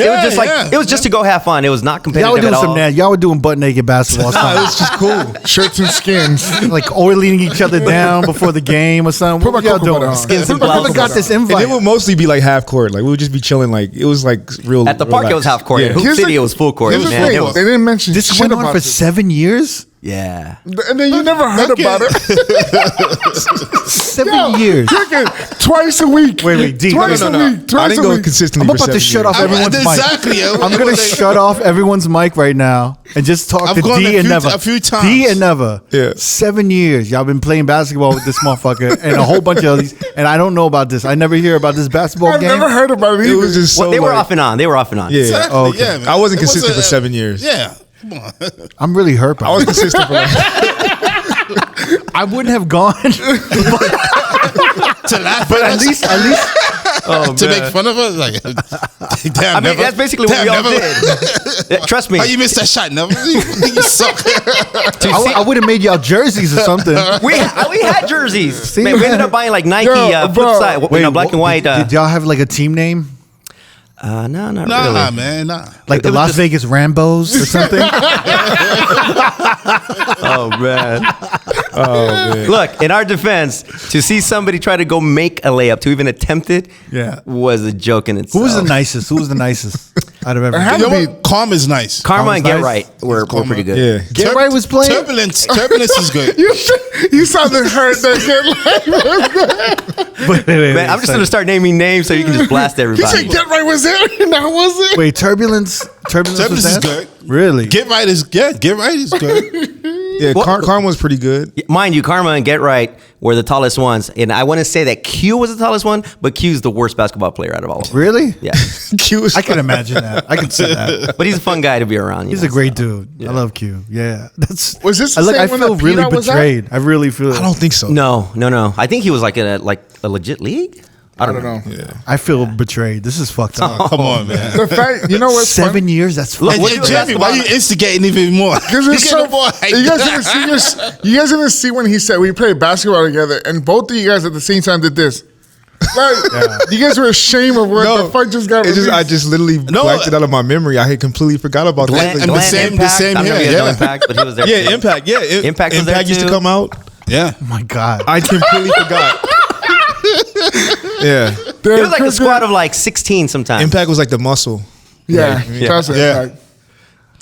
to go have fun. It was not competitive Y'all were doing at all. Y'all were doing butt naked basketball. It was just cool. Shirts and skins. Like oiling each other down before the game or something. What Put were y'all my cocoa doing? on. Skins and Whoever blouses. got this And invite? it would mostly be like half court. Like we would just be chilling. Like it was like real. At the park, it was half court. Yeah. At Hoop Here's City, the- it was full court. Here's the Man, thing. it was, They didn't mention This shit went on about for this. 7 years? yeah. And then you never heard about it. 7 years. Chicken, twice a week. Wait, D. Twice No, a No. week. I Twice didn't a go week. consistently. I'm for about to 7 shut years. off everyone's mic. exactly. I'm going to shut off everyone's mic right now and just talk I've to gone D a and few- Never. a few times. D and Never. Yeah. 7 years. Y'all been playing basketball with this motherfucker and a whole bunch of these. And I don't know about this. I never hear about this basketball I've game. never heard about it It either. was just so. They were like- off and on. Yeah. Exactly, Okay. yeah, man. I wasn't It was consistent for 7 years. Yeah. Come on. I'm really hurt by I was it. consistent for like. I wouldn't have gone. To laugh But at least to make fun of us. Like, damn, I mean, that's basically what we all did. Trust me. How you missed that shot? Never. You suck. I would have made y'all jerseys or something. We had jerseys. See, man, we ended up buying like Nike flip side, black and white. Did y'all have like a team name? No, not really. Nah, man, nah. Like the Las Vegas Rambos or something? Oh man. Look, in our defense, to see somebody try to go make a layup, to even attempt it, was a joke in itself. Who was the nicest? Who was the nicest out of everyone? You know what? Karma's nice. Karma and Get nice. Right were pretty good. Yeah. Get Right was playing? Turbulence is good. You sounded hurt that Get Right. Man, I'm just going to start naming names so you can just blast He everybody. said Get Right was there, and that was it. Wait, Turbulence was Turbulence is that? good. Really? Get Right is good. Yeah, Karma was pretty good. Mind you, Karma and Get Right were the tallest ones. And I want to say that Q was the tallest one, but Q's the worst basketball player out of all of them. Really? Yeah. I can imagine that. I can see that. But he's a fun guy to be around. He's a great dude. I love Q. Yeah. Was this the I same when feel the really Peanut was betrayed. I really feel I don't think so. No. I think he was like a legit league. I don't know. Yeah. I feel betrayed. This is fucked up. Come on, man. The fact, you know what's 7 years? That's Look, fucked what Hey, do you Jimmy, why you instigating even more? Because it's so. You guys didn't see when he said we played basketball together, and both of you guys at the same time did this. Like, you guys were ashamed of what the fuck just got released. I just literally blacked it out of my memory. I had completely forgot about that. And the same Impact. here, I don't know if you guys know yeah. Impact, but he was there. Yeah, too. Impact. Yeah, Impact was there used to too. come out. Yeah. Oh my God. I completely forgot. Yeah, It was like a squad of like 16 sometimes. Impact was like the muscle Yeah, that's it. Yeah. Like,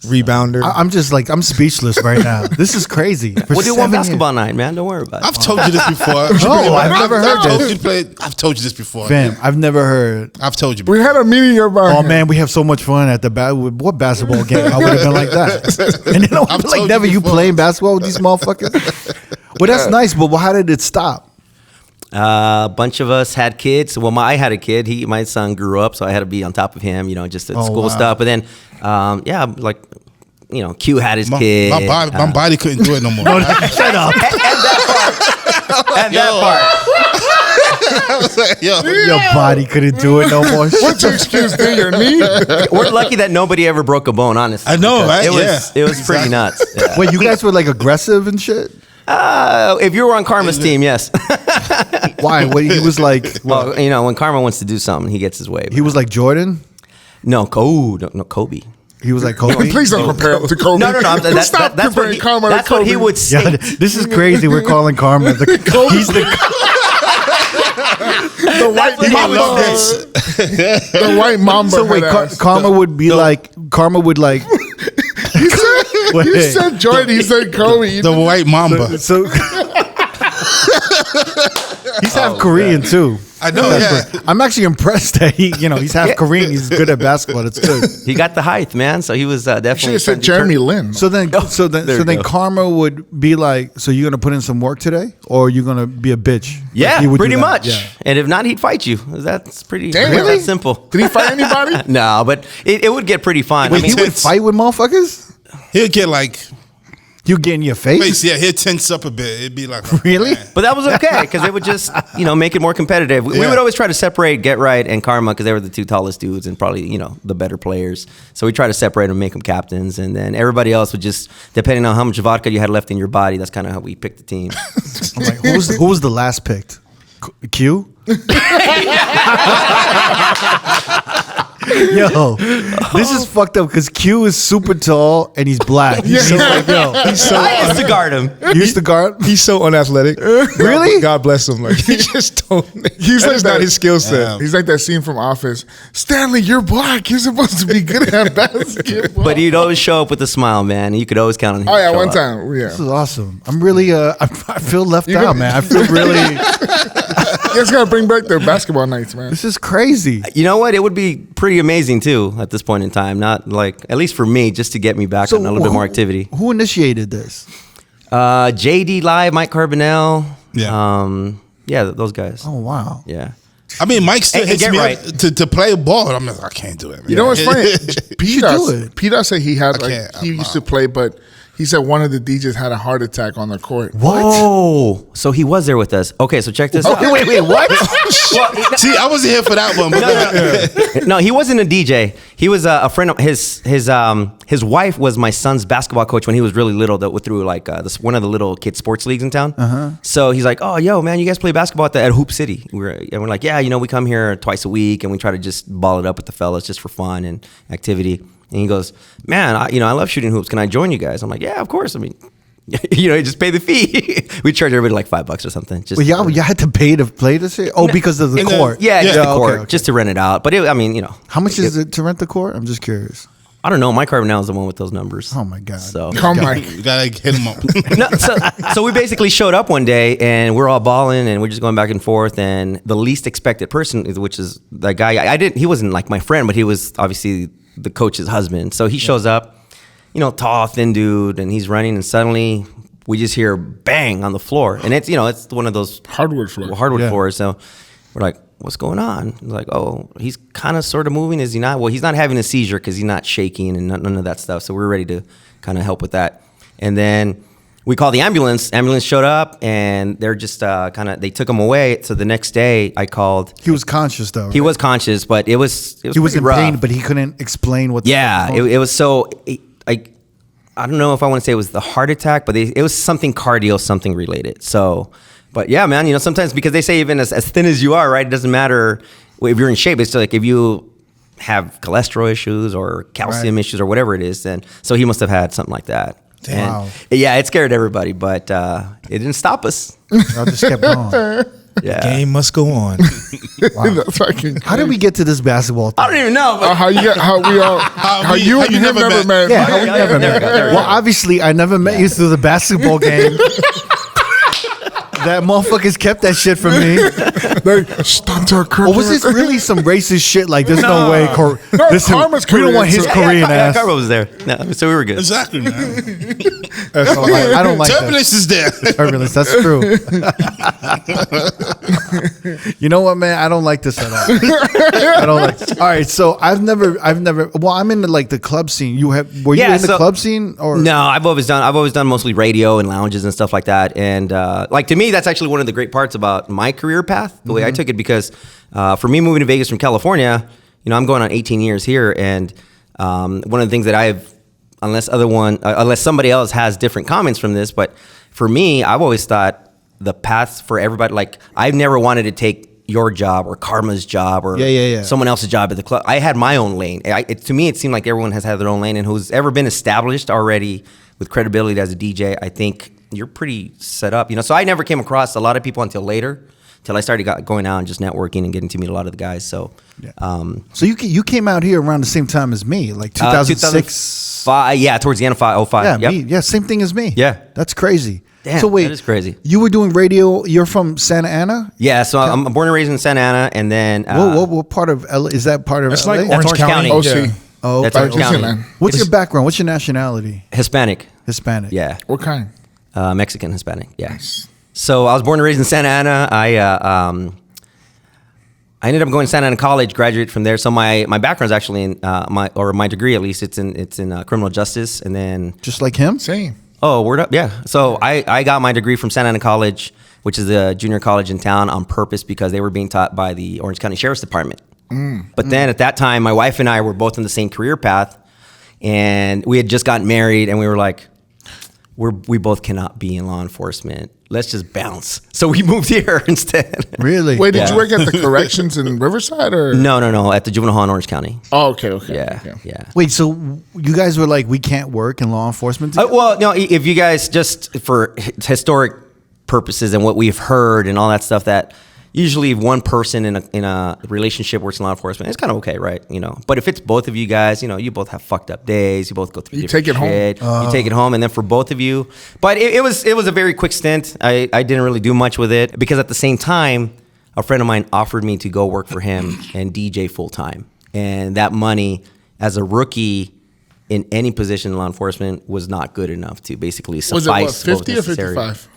rebounder. I'm just like, I'm speechless right now. This is crazy. For We'll do one 7 basketball night, man. Don't worry about it. I've told you this before. No, I've never heard this. I've told you this before. Fam, I've never heard. I've told you we before. had a meeting about. Oh man, we have so much fun at the what basketball game? I would have been like that. And then I've like told never you you before. playing basketball with these motherfuckers. Well, that's nice, but how did it stop? A bunch of us had kids. Well, I had a kid. My son grew up, so I had to be on top of him, just at school wow. stuff. But then, Q had his kid. My body couldn't do it no more. Shut up. And that part. I was like, yo. Your body couldn't do it no more. What's your excuse? Then your knee. We're lucky that nobody ever broke a bone, honestly. I know, right? It was pretty nuts. Yeah. Wait, you guys were like aggressive and shit? If you were on Karma's team, yes. Why? What, he was like, Well, when Karma wants to do something, he gets his way. he was like Jordan? No, Kobe. He was like Kobe? Please don't compare him to Kobe. No. Stop That's comparing Karma that's to Kobe. what he would say. Yeah, this is crazy. We're calling Karma the he's the white mamba. The white mamba. So wait, Karma would be like You said Jordan. He said Kobe. The white mamba. so he's half Korean too. I know, yeah. I'm actually impressed that he's half Korean. He's good at basketball. That's good. He got the height, man. So he was Should definitely. have said Jeremy Lin. So then, There you go. Karma would be like, so you're gonna put in some work today, or you're gonna be a bitch? Yeah, Like, he would do pretty that. much. Yeah. And if not, he'd fight you. That's pretty. Damn. Really? Really? That simple. Did he fight anybody? No, but it would get pretty fun. Wait, he would fight with motherfuckers? He'll get like, You get in your face? he'll tense up a bit. It'd be like, Really? man. but that was okay because it would just, make it more competitive. We would always try to separate Get Right and Karma because they were the two tallest dudes and probably, the better players. So we try to separate them, make them captains, and then everybody else would just, depending on how much vodka you had left in your body, that's kind of how we picked the team. I'm like, who was the last picked? Q? Yo, this is fucked up because Q is super tall and he's black. He's so like, he's so. I used to guard him. You used to guard? He's so unathletic. Really? God bless him. Like he just don't. He's like That's not that- his skill set. He's like that scene from Office. Stanley, you're black. You're supposed to be good at basketball. But he'd always show up with a smile, man. You could always count on him. Oh to yeah, show one up. time. Yeah. This is awesome. I'm really, I feel left You out, gonna- man. I feel really, You guys gotta bring back their basketball nights, man. this is crazy. You know what? It would be pretty amazing too at this point in time. Not like, at least for me, just to get me back on a little bit more activity. Who initiated this? JD Live, Mike Carbonell. Yeah. Those guys. Oh, wow. Yeah. I mean, Mike still And hits Get me Right. up to play ball. I'm like, I can't do it, man. You know what's funny? do it. Pete said he had I like can't. he I'm used to play, but He said one of the DJs had a heart attack on the court. What? Oh, so he was there with us. Okay, so check this out. Wait, what? See, I wasn't here for that one. But No, he wasn't a DJ. He was a friend of his wife was my son's basketball coach when he was really little. That through like one of the little kids sports leagues in town. So he's like, oh, yo, man, you guys play basketball at Hoop City? We're like, yeah, we come here twice a week and we try to just ball it up with the fellas just for fun and activity. And he goes, man, I love shooting hoops. Can I join you guys? I'm like, yeah, of course. I mean, you just pay the fee. We charge everybody like $5 or something. Just y'all had to pay to play this shit? Oh, because of the court. Just the court, just to rent it out. But how much is it to rent the court? I'm just curious. I don't know. My car now is the one with those numbers. Oh my god! So you gotta hit him up. So we basically showed up one day and we're all balling and we're just going back and forth. And the least expected person, which is that guy, he wasn't like my friend, but he was obviously the coach's husband. So he shows up, tall, thin dude, and he's running, and suddenly we just hear bang on the floor, and it's it's one of those hardwood floors. So we're like, what's going on? He's like, oh, he's kind of sort of moving. Is he not? Well, he's not having a seizure because he's not shaking and none of that stuff. So we're ready to kind of help with that. And then we called the ambulance. Ambulance showed up and they're just they took him away. So the next day I called. He was conscious though. Right? He was conscious, but it was he was in rough. pain, but he couldn't explain what. It was so. I don't know if I want to say it was the heart attack, but it was something cardio, something related. So. But yeah, man, sometimes because they say even as thin as you are, right, it doesn't matter if you're in shape. It's like if you have cholesterol issues or calcium issues or whatever it is, then so he must have had something like that. Wow. And, yeah, it scared everybody, but it didn't stop us. I just kept going. Yeah. The game must go on. Wow. How did we get to this basketball thing? I don't even know. But how you never met? Yeah, how we never met. Well, obviously, I never met you through the basketball game. That motherfuckers kept that shit from me. Or was this really some racist shit? Like, there's no way. We don't want his Korean ass. Carver was there. No, so we were good. Exactly, man. I don't like Turbulence that. is there. Turbulence, that's true. You know what, man? I don't like this at all. I don't like. All right, so I've never. Well, I'm in the club scene. Were you in the club scene or no? I've always done mostly radio and lounges and stuff like that. And to me, that's actually one of the great parts about my career path. The way I took it, because for me moving to Vegas from California, I'm going on 18 years here, and one of the things that unless somebody else has different comments from this, but for me, I've always thought the paths for everybody, like I've never wanted to take your job or Karma's job or someone else's job at the club. I had my own lane. To me, it seemed like everyone has had their own lane, and who's ever been established already with credibility as a DJ, I think you're pretty set up. So I never came across a lot of people until later, till I started going out and just networking and getting to meet a lot of the guys. So, so you came out here around the same time as me, like 2006. Towards the end of 05. Yeah, same thing as me. Yeah, that's crazy. Damn, so wait, that is crazy. You were doing radio. You're from Santa Ana. Yeah, so I'm born and raised in Santa Ana, and then what part of LA is that? Part of it's LA? like Orange County. OC. Yeah. Oh, that's Orange County. What's your background? What's your nationality? Hispanic. Yeah. What kind? Mexican Hispanic. Yeah. Nice. So I was born and raised in Santa Ana. I ended up going to Santa Ana College, graduated from there. So my background is actually in my degree, at least, it's in criminal justice, and then just like him. Same. Oh, word up, yeah. So I got my degree from Santa Ana College, which is a junior college in town, on purpose because they were being taught by the Orange County Sheriff's Department. But then at that time, my wife and I were both in the same career path, and we had just gotten married, and we were like, we both cannot be in law enforcement. Let's just bounce. So we moved here instead. Really? Wait, did you work at the corrections in Riverside or? No, at the juvenile hall in Orange County. Oh, okay. Yeah. Wait, so you guys were like, we can't work in law enforcement? Well, no, if you guys, just for historic purposes and what we've heard and all that stuff, that usually if one person in a relationship works in law enforcement, it's kind of okay, right? But if it's both of you guys, you both have fucked up days, you both go through different shit. You take it home, and then for both of you, but it was a very quick stint. I didn't really do much with it because at the same time, a friend of mine offered me to go work for him and DJ full time, and that money as a rookie in any position in law enforcement was not good enough to basically suffice. Was it 50 or 55?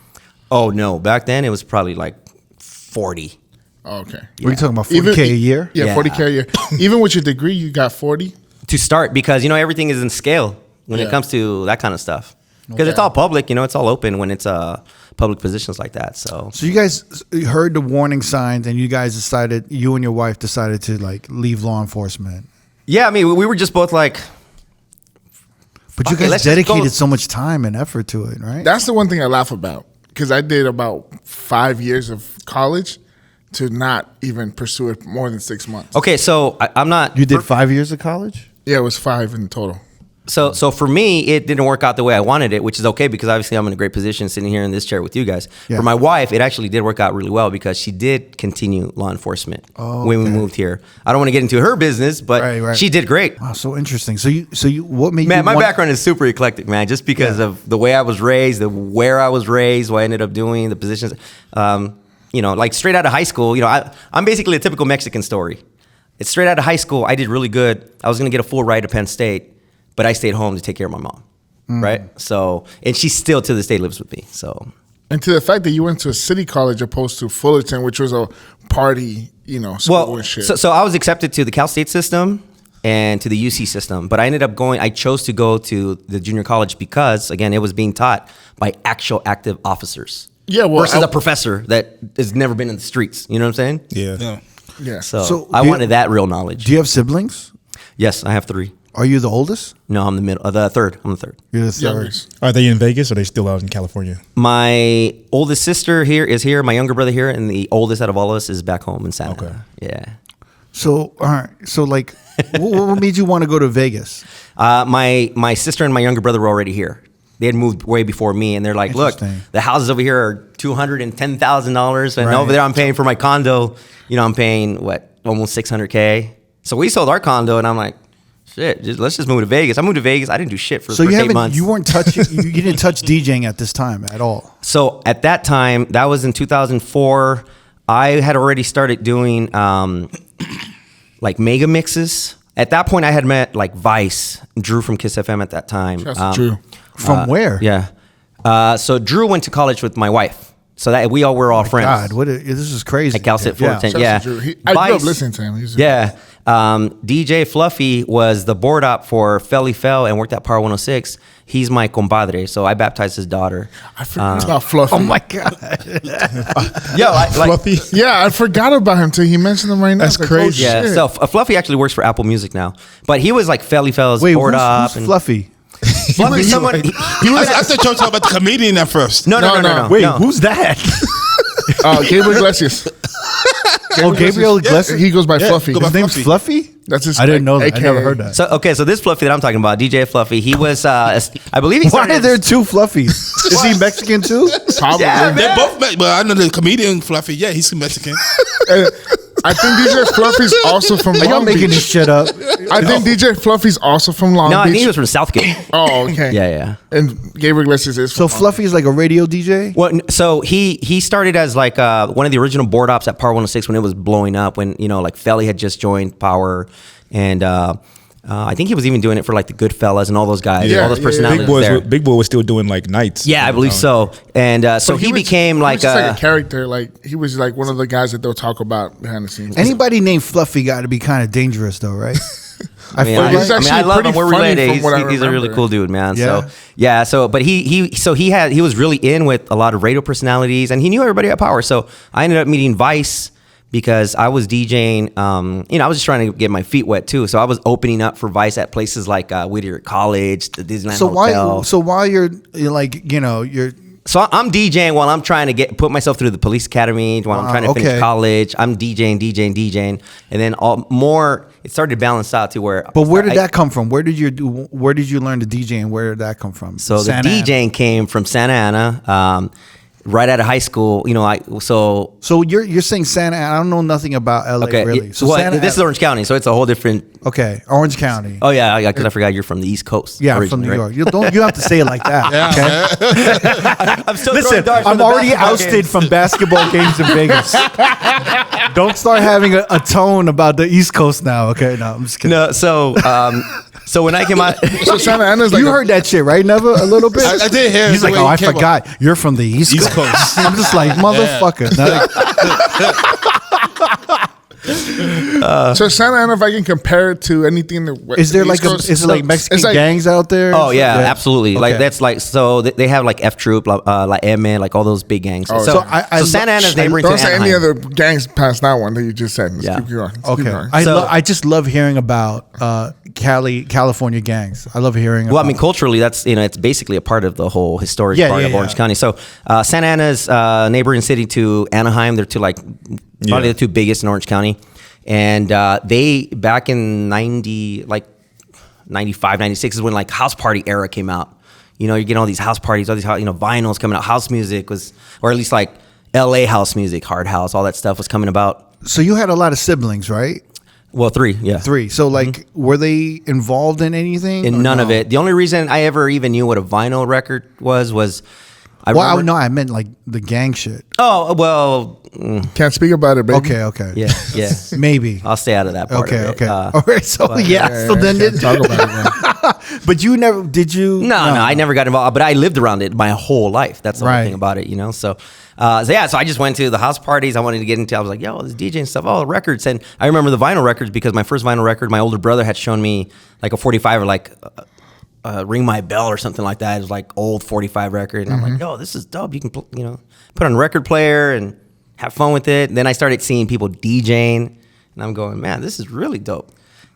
Oh no, back then it was probably like 40. Oh, okay. What are you talking about? 40K a year? Yeah, 40K a year. Even with your degree, you got 40? To start, because everything is in scale when it comes to that kind of stuff. because it's all public. It's all open when it's public positions like that. So you guys heard the warning signs, and you and your wife decided to like leave law enforcement. Yeah, I mean, we were just both like. But you guys dedicated so much time and effort to it, right? That's the one thing I laugh about, because I did about 5 years of college to not even pursue it more than 6 months. Okay, so I'm not. You did 5 years of college? Yeah, it was 5 in total. So for me, it didn't work out the way I wanted it, which is okay because obviously I'm in a great position sitting here in this chair with you guys. Yeah. For my wife, it actually did work out really well because she did continue law enforcement when we moved here. I don't want to get into her business, but she did great. Wow, so interesting. So you what made my background is super eclectic, man, just because of the way I was raised, where I was raised, what I ended up doing, the positions. Like straight out of high school, I'm basically a typical Mexican story. It's straight out of high school. I did really good. I was going to get a full ride to Penn State. But I stayed home to take care of my mom, right? So, and she still to this day lives with me. So, and to the fact that you went to a city college opposed to Fullerton, which was a party, school and shit. So I was accepted to the Cal State system and to the UC system, but I chose to go to the junior college because, again, it was being taught by actual active officers. Yeah, well, versus a professor that has never been in the streets. You know what I'm saying? Yeah. So I wanted that real knowledge. Do you have siblings? Yes, I have 3. Are you the oldest? No, I'm the third. I'm the third. You're the third. Are they in Vegas or are they still out in California? My oldest sister is here. My younger brother here, and the oldest out of all of us is back home in Santa Ana. Yeah. So, all right. So, like, what made you want to go to Vegas? My sister and my younger brother were already here. They had moved way before me, and they're like, "Look, the houses over here are $210,000, and over there I'm paying for my condo. I'm paying almost $600K." So we sold our condo, and I'm like, shit, let's just move to Vegas. I moved to Vegas. I didn't do shit for the first 8 months. You weren't touching. you didn't touch DJing at this time at all. So at that time, that was in 2004. I had already started doing like mega mixes. At that point, I had met like Vice, Drew from Kiss FM at that time. Drew. From where? Yeah. So Drew went to college with my wife. So that we all were all friends. God, this is crazy. At Cal State Fullerton, yeah. I grew up listening to him. Yeah. DJ Fluffy was the board op for Felly Fell and worked at Power 106. He's my compadre, so I baptized his daughter. I forgot about Fluffy. Oh my God. Fluffy? Yeah, I forgot about him till he mentioned him right now. That's crazy. Yeah, so Fluffy actually works for Apple Music now. But he was like Felly Fell's board op. Who's Fluffy? Fluffy, someone. I thought you were talking about the comedian at first. No. Wait, who's that? Gabriel Iglesias. Gabriel Iglesias? He goes by Fluffy. His name's Fluffy? That's his. I didn't know that. AKA. I never heard that. So this Fluffy that I'm talking about, DJ Fluffy, he was, I believe he started. Why are there 2 Fluffies? Is he Mexican too? Probably. Yeah, They're both, but I know the comedian Fluffy. Yeah, he's Mexican. I think DJ Fluffy's also from Long Beach. Y'all making this shit up. I think DJ Fluffy's also from Long Beach. No, I think he was from Southgate. Oh, okay. Yeah. And Gabriel Iglesias is So Fluffy is like a radio DJ? Well, so he started as like one of the original board ops at Power 106 when it was blowing up, when, like Felly had just joined Power, and I think he was even doing it for like the Goodfellas and all those guys, all those personalities there. Big Boy was still doing like nights. Yeah, I believe so. And so he became like a character. Like he was like one of the guys that they'll talk about behind the scenes. Anybody named Fluffy got to be kind of dangerous though, right? I love him. We're related. He's a really cool dude, man. Yeah. But he was really in with a lot of radio personalities, and he knew everybody at Power. So I ended up meeting Vice because I was DJing. I was just trying to get my feet wet too. So I was opening up for Vice at places like Whittier College, the Disneyland Hotel. So while you're like, you're. So I'm DJing while I'm trying to put myself through the police academy, while I'm trying to finish college. I'm DJing, and then it started to balance out to where. But where did that come from? Where did you learn to DJ, and where did that come from? So the DJing came from Santa Ana. Right out of high school, So you're saying Santa Ana? I don't know nothing about LA really. So this is Orange County, so it's a whole different. Okay, Orange County. Oh yeah, because I forgot you're from the East Coast. Yeah, I'm from New York. You have to say it like that. Okay? I'm still Listen, I'm already ousted from basketball games in Vegas. Don't start having a tone about the East Coast now. Okay, no, I'm just kidding. No, so when I came out, so Santa Ana's like you heard that shit, right? Never a little bit. I did hear. He's like, oh, I forgot. You're from the East Coast. I'm just like, motherfucker. So Santa Ana, if I can compare it to anything that is there like is it like Mexican gangs out there? Oh yeah, absolutely. Okay. Like that's like so they have like F Troop, like M, like all those big gangs. Oh, so Santa Ana's neighboring to Anaheim. Don't say any other gangs past that one that you just said. Yeah. Keep going. Okay. I just love hearing about California gangs. I love hearing. Well, I mean, culturally, that's it's basically a part of the whole historic part of Orange County. So Santa Ana's neighboring city to Anaheim. They're two probably the two biggest in Orange County, and they back in 95, 96 is when like house party era came out. You're getting all these house parties, all these vinyls coming out. House music was, or at least like L.A. house music, hard house, all that stuff was coming about. So you had a lot of siblings, right? Well, 3, yeah. 3. So, like, were they involved in anything? In none of it. The only reason I ever even knew what a vinyl record was I meant like the gang shit. Oh, well. Can't speak about it, baby. Okay. Yeah. Maybe. I'll stay out of that part. Okay. All right. So, so then talk about it. But you never, did you? No, I never got involved, but I lived around it my whole life. That's the whole thing about it, So, so I just went to the house parties. I wanted to get into, I was like, yo, this DJing stuff, all the records. And I remember the vinyl records because my first vinyl record, my older brother had shown me like a 45 or like Ring My Bell or something like that. It was like old 45 record. And I'm like, yo, this is dope. You can, put on a record player and have fun with it. And then I started seeing people DJing and I'm going, man, this is really dope.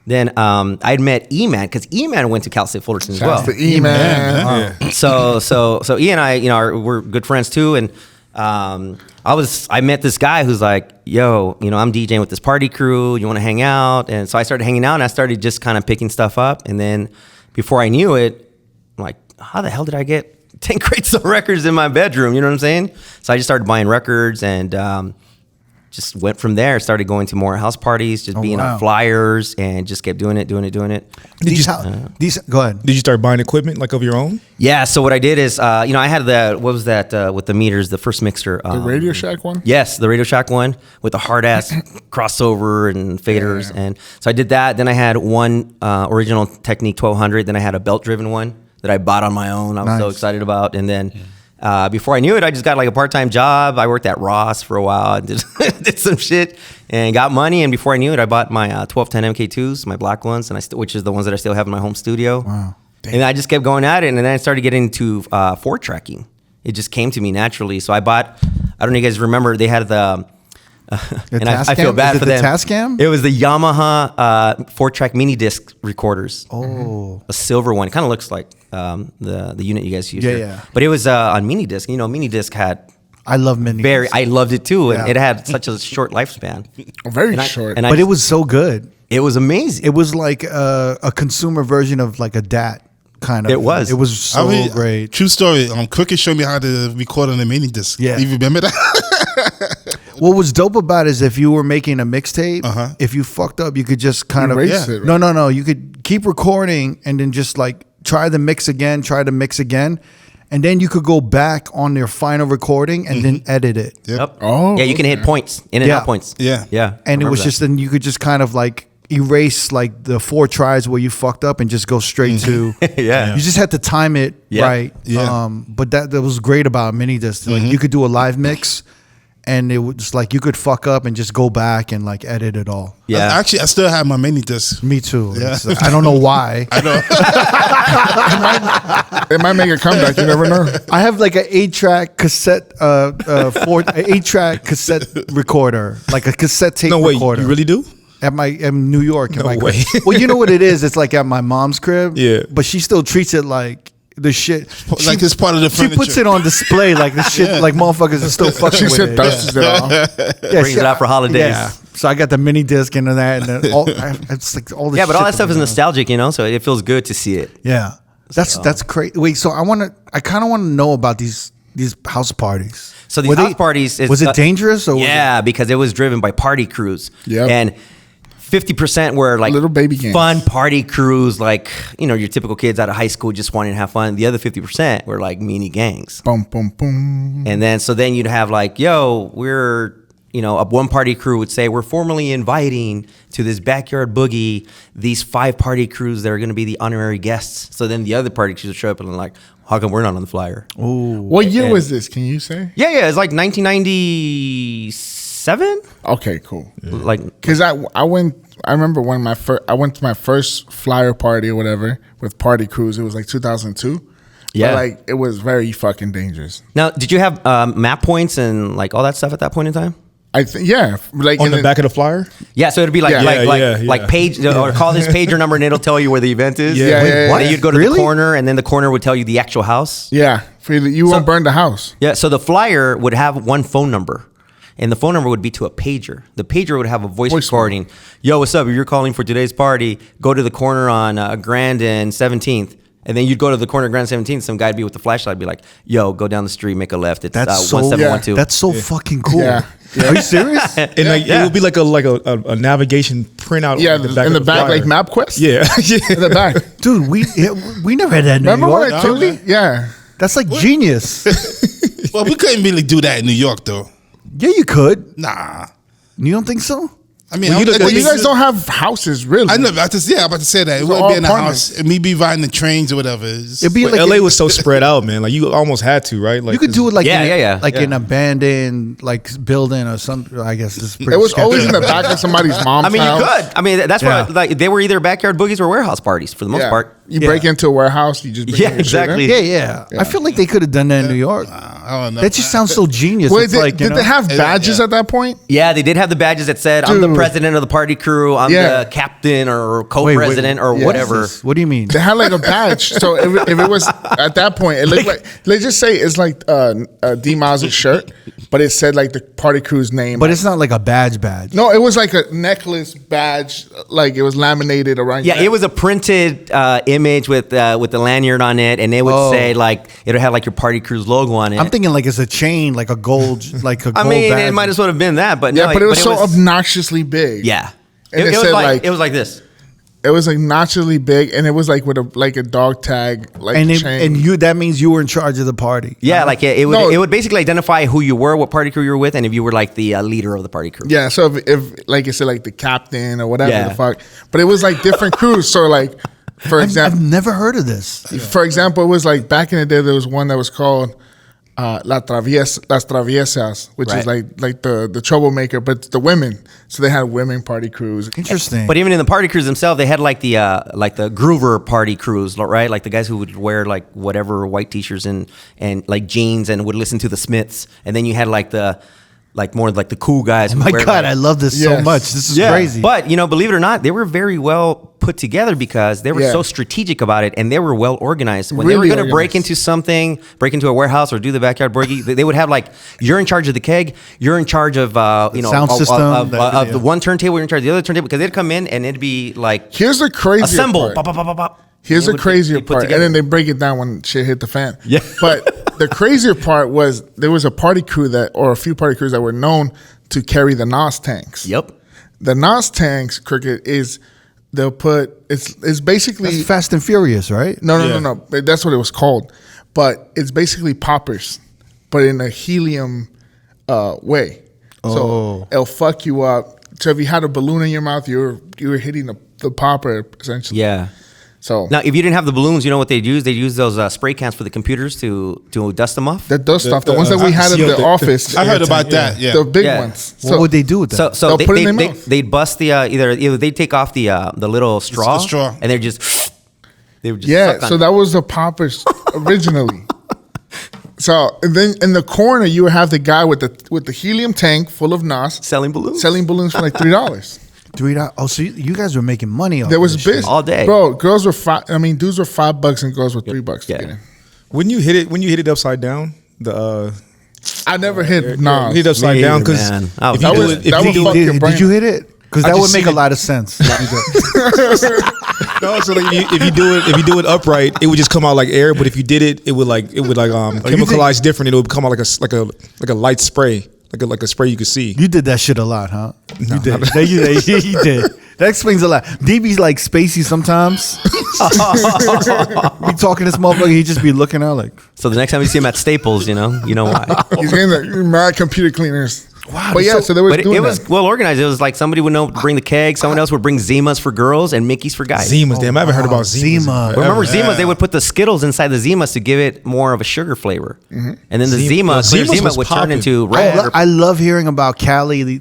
Then I'd met E-Man because E-Man went to Cal State Fullerton as well. Shout out to E-Man. So E and I, we're good friends too. And I met this guy who's like, yo, I'm DJing with this party crew. You want to hang out? And so I started hanging out and I started just kind of picking stuff up. And then before I knew it, I'm like, how the hell did I get 10 crates of records in my bedroom? You know what I'm saying? So I just started buying records and just went from there. Started going to more house parties, just being on flyers, and just kept doing it. Go ahead. Did you start buying equipment like of your own? Yeah. So what I did is, I had what was that with the meters, the first mixer. The Radio Shack one? Yes, the Radio Shack one with the hard ass crossover and faders. Yeah. And so I did that. Then I had one original Technique 1200. Then I had a belt driven one that I bought on my own. I was so excited about. And then before I knew it, I just got like a part-time job. I worked at Ross for a while and did some shit and got money. And before I knew it, I bought my 1210 MK2s, my black ones, and which is the ones that I still have in my home studio. Wow. Damn. And I just kept going at it. And then I started getting into 4-tracking. It just came to me naturally. So I bought, I don't know if you guys remember, they had the and I feel bad for them. Tascam? It was the Yamaha 4-track mini disc recorders. Oh, a silver one. It kind of looks like the unit you guys use. Yeah. But it was on mini disc. Mini disc had. I love mini. I loved it too, and it had such a short lifespan. Very short. But it was so good. It was amazing. It was like a consumer version of like a DAT. Kind of. It was. It was so great. True story. Cricket showed me how to record on a mini disc. Yeah. You remember that? What was dope about it is if you were making a mixtape, if you fucked up, you could just kind erase of it, right? No. You could keep recording and then just like try to mix again, and then you could go back on your final recording and then edit it. Yep. Oh. Yeah, you can hit points, in and out points. Yeah. And it was just then you could just kind of like erase like the 4 tries where you fucked up and just go straight to You just had to time it right. But that was great about mini disc. Like you could do a live mix and it was like you could fuck up and just go back and like edit it all. Yeah. Actually, I still have my mini disc. Me too. Yeah. I don't know why. I know. It might make a comeback. You never know. I have like an 8-track cassette, 8-track cassette recorder, like a cassette tape recorder. You really do? At New York. No way. Well, you know what it is? It's like at my mom's crib. Yeah. But she still treats it like the shit. Like it's part of the furniture. She puts it on display like the shit, like motherfuckers are still fucking She with said it. dusts it off. Brings it out for holidays. Yeah. So I got the mini disc and that, and then it's like all the Yeah, but all that stuff is nostalgic. nostalgic, so it feels good to see it. Yeah. That's crazy. Wait, so I kind of want to know about these house parties. So these house parties, was it dangerous? Or because it was driven by party crews. Yep. And 50% were like little baby gangs. Fun party crews, like your typical kids out of high school just wanting to have fun. The other 50% were like mini gangs. Boom, boom, boom. And then you'd have like, yo, we're one party crew would say we're formally inviting to this backyard boogie these 5 party crews that are going to be the honorary guests. So then the other party crews would show up and like, how come we're not on the flyer? Ooh. What year was this? Can you say? Yeah, it's like 1996. 7. Okay, cool. Like, Because I remember when I went to my first flyer party or whatever with Party Cruise. It was like 2002. yeah. But like it was very fucking dangerous. Now, did you have map points and like all that stuff at that point in time? I think like On the back of the flyer? Yeah, so it'd be like Yeah. like page or call this pager number and it'll tell you where the event is. Yeah, Wait, yeah, what? yeah. And you'd go to Really? the corner, and then the corner would tell you the actual house. Yeah, you won't burn the house. Yeah, so the flyer would have one phone number, and the phone number would be to a pager. The pager would have a voice recording. Yo, what's up? If you're calling for today's party, go to the corner on Grand and 17th. And then you'd go to the corner of Grand 17th, some guy'd be with the flashlight, be like, yo, go down the street, make a left. It's That's so 1712. That's so fucking cool. Yeah. Are you serious? And like it would be like a navigation printout. Yeah, in the back, in the of back flyer. like MapQuest. Yeah, In the back. Dude, we never had that in New Remember York. when I told you? Yeah. That's like genius. Well, we couldn't really do that in New York, though. Yeah, you could. Nah. You don't think so? I mean, Well, You guys don't have houses, really. I'm about to say that. It wouldn't all be in the apartments. house. And me be riding the trains or whatever. It's- It'd be But like LA was so spread out, man. Like you almost had to, right? Like you could do it like like Yeah. an abandoned like building or something. I guess this is pretty It was sketchy. always in the back of somebody's mom's I mean, house. you could. I mean, that's Yeah. what like they were either backyard boogies or warehouse parties for the most part. You break into a warehouse, you just bring Yeah, your shit in. exactly. Yeah. I feel like they could have done that in New York. I don't know. That just sounds so genius. Wait, It's like, did they have badges Yeah. at that point? Yeah, they did have the badges that said, I'm the Dude. president of the party crew, I'm Yeah. the captain or Wait, co-president or Yeah. whatever. What do you mean? They had like a badge. So if it was at that point, it looked like, let's just say it's like D Maz's shirt, but it said like the party crew's name. But it's not like a badge. No, it was like a necklace badge, like it was laminated around. Yeah, your it neck. was a printed image with the lanyard on it, and it would say like it would have like your party crew's logo on it. I'm thinking like it's a chain, like a gold, like a gold I mean, badge. it might as well have been that, but Yeah, no, but it was so obnoxiously big. yeah. And it was said, like like- it was like this. It was like obnoxiously big, and it was like with a dog tag, like and chain. that means you were in charge of the party. Yeah, like it would No. it would basically identify who you were, what party crew you were with, and if you were like the leader of the party crew. Yeah, so if like it said like the captain or whatever Yeah. the fuck, but it was like different crews. So like, for I've example, never heard of this. For example, it was like back in the day, there was one that was called Las Traviesas, which is Right. like the troublemaker, but it's the women. So they had women party crews. Interesting. But even in the party crews themselves, they had like the groover party crews, right? Like the guys who would wear like whatever white t-shirts and like jeans and would listen to the Smiths, and then you had like the more like the cool guys. oh who my wear, God, like- I love this so Yes. much. This is Yeah, crazy. But believe it or not, they were very well put together because they were Yeah. so strategic about it, and they were well organized. When Really they were going to break organized. break into a warehouse or do the backyard boogie, they would have like, you're in charge of the keg, you're in charge of sound system, of the one turntable, you're in charge of the other turntable, because they'd come in and it'd be like Here's the crazy assemble, part. pop, pop, pop, pop, pop. Here's They the would- crazier they put part, together. and then they break it down when shit hit the fan. Yeah. But the crazier part was there was a party crew or a few party crews that were known to carry the NOS tanks. Yep. The NOS tanks, Cricket, they'll put it's basically That's Fast and Furious, right? no. That's what it was called, but it's basically poppers, but in a helium way. Oh. So it'll fuck you up. So if you had a balloon in your mouth, you were hitting the popper essentially. Yeah. So Now, if you didn't have the balloons, you know what they'd use? They'd use those spray cans for the computers to dust them off. that does stuff. The ones that we had in the office, I heard about that. Yeah. the big Yeah. ones. What would they do with that? So They'll they, put it in they, their they, mouth. they'd bust the either they'd take off the little straw, straw. and they'd just they would just Yeah, suck on so it. that was the poppers originally. So and then in the corner you would have the guy with the helium tank full of NOS selling balloons. selling balloons for like $3. $3. Oh, so you guys were making money off There was this shit. business All day. bro. Girls were dudes were $5 and girls were $3 to Yeah. get in. when you hit it upside down, I never hit you NOS. hit it upside Me down either, because man. if That you do was- it, if that you was do fuck it, your brain. Did you hit it? Because I that just would make seen a it. lot of sense. no, so like if you do it upright, it would just come out like air. But if you did it, it would chemicalize different. It would come out like a light spray, like a spray you could see. You did that shit a lot, huh? You did. You did. That explains a lot. DB's like spacey sometimes. Be talking to this motherfucker, he just be looking out like. So the next time you see him at Staples, you know why. He's getting the mad computer cleaners. Wow. But yeah, so they were doing it was well organized. It was like somebody would know bring the keg, someone else would bring Zimas for girls and Mickey's for guys. Zimas, damn, I haven't heard about Zimas. Zima. Remember Zimas? They would put the Skittles inside the Zimas to give it more of a sugar flavor, and then the Zima would turn into red. I love hearing about Cali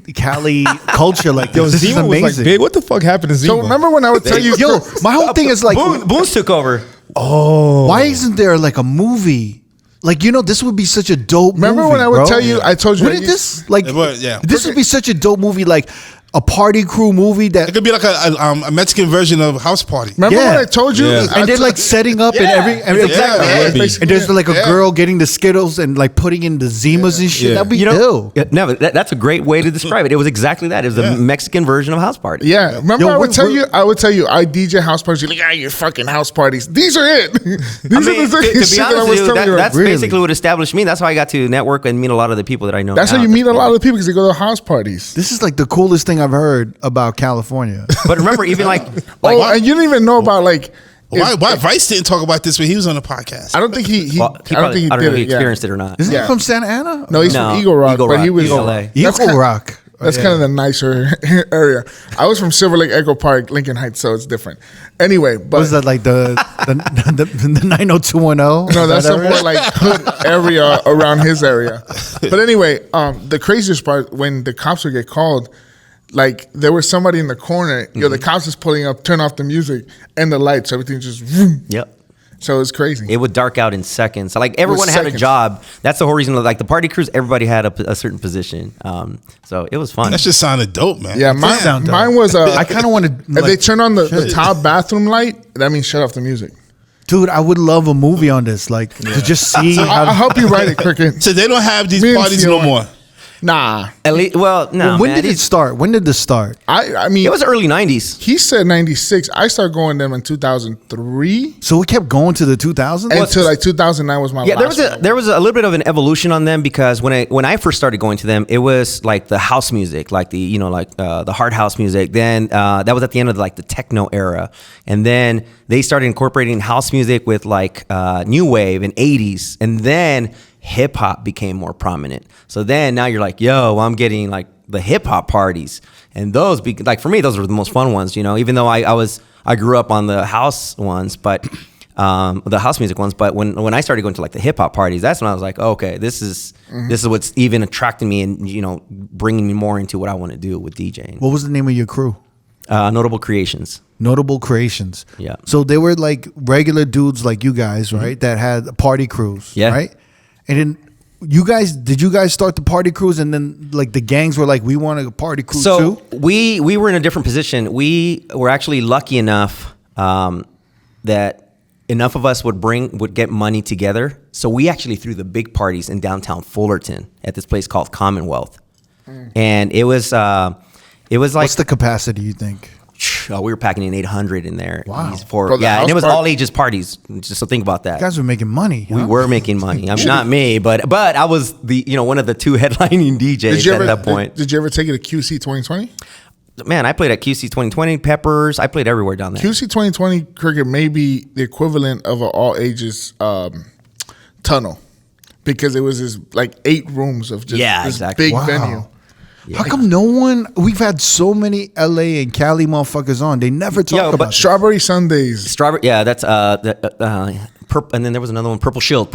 culture like this. This Zima is was amazing. like big. What the fuck happened to Zima? So remember when I would tell you, Yo, my whole thing is like, Boone's took over. why isn't there like a movie? Like, this would be such a dope remember movie, when I would bro. tell you, I told you, Wouldn't this like? It would, yeah. This would be such a dope movie, like a party crew movie that. It could be like a Mexican version of House Party. remember Yeah. when I told you, Yeah. And they're like setting up and every exactly it. basically, and there's like a Yeah. girl getting the Skittles and like putting in the Zimas and shit. Yeah. That'd be You know, dope. no, that's a great way to describe it. It was exactly that. It was a Mexican version of House Party. Yeah, remember Yo, I would we're- tell you, I DJ house parties. You're like, your fucking house parties. These are it. These I are mean, the to shit be that I honest was with you, telling you. that's Really? basically what established me. That's how I got to network and meet a lot of the people that I know. That's now how you at meet this a lot point. of people because they go to house parties. This is like the coolest thing I've heard about California. But remember, even like Oh, and you didn't even know about like. Why Vice didn't talk about this when he was on the podcast? I don't think he. well, I don't think he I don't know did if he it. Yeah. experienced it or not. Isn't Yeah. he from Santa Ana? No, he's No, from Eagle Rock, Eagle but he Rock, was LA. Eagle Rock. That's kind of the nicer area. I was from Silver Lake Echo Park, Lincoln Heights, so it's different. Anyway, but Was that like the 90210? no, that's a more like hood area around his area. But anyway, the craziest part when the cops would get called, like there was somebody in the corner. The cops is pulling up, turn off the music and the lights, everything just. Vroom. Yep. So it was crazy. It would dark out in seconds. So like everyone had a seconds. job. That's the whole reason. Like the party crews, everybody had a certain position. So it was fun. That just sounded dope, man. Yeah, sound dope. mine was. I kind of want to. If they turn on the top bathroom light, that means shut off the music. Dude, I would love a movie on this. Like to just see I'll how. help you write it, Cricket. So they don't have these Me and parties CO1. no more. Nah, At least, well, no. When man, did it start? When did this start? I mean, It was early '90s. he said 96. I started going them in 2003 So we kept going to the 2000s. until like 2009 was my Yeah, last there was a little bit of an evolution on them because when I first started going to them, it was like the house music, like the the hard house music. Then that was at the end of like the techno era, and then they started incorporating house music with like new wave and '80s, and then hip hop became more prominent. So then now you're like, yo, I'm getting like the hip hop parties, and those like for me, those were the most fun ones. Even though I grew up on the house ones, but. The house music ones, but when I started going to like the hip hop parties, that's when I was like, oh, okay, this is what's even attracting me and bringing me more into what I want to do with DJing. What was the name of your crew? Notable Creations. Notable Creations. Yeah. So they were like regular dudes like you guys, right? That had party crews, Yeah. right? And then did you guys start the party crews and then like the gangs were like, we want a party crew So too? we were in a different position. We were actually lucky enough that enough of us would get money together. So we actually threw the big parties in downtown Fullerton at this place called Commonwealth, and it was like What's the capacity, you think? we were packing in 800 in there. Wow. Bro, the And house it was party- all ages parties. Just so think about that. You guys were making money. We huh? were making money. I mean, not me, but I was the one of the two headlining DJs at that point. Did you ever take it to QC 2020? Man, I played at QC 2020, Peppers. I played everywhere down there. QC 2020 Cricket may be the equivalent of an all ages tunnel because it was this like 8 rooms of just Yeah, this exactly. big Wow. venue. How come no one? We've had so many LA and Cali motherfuckers on. They never talk Yo, but about this. Strawberry Sundays. Strawberry, yeah, that's and then there was another one, Purple Shield.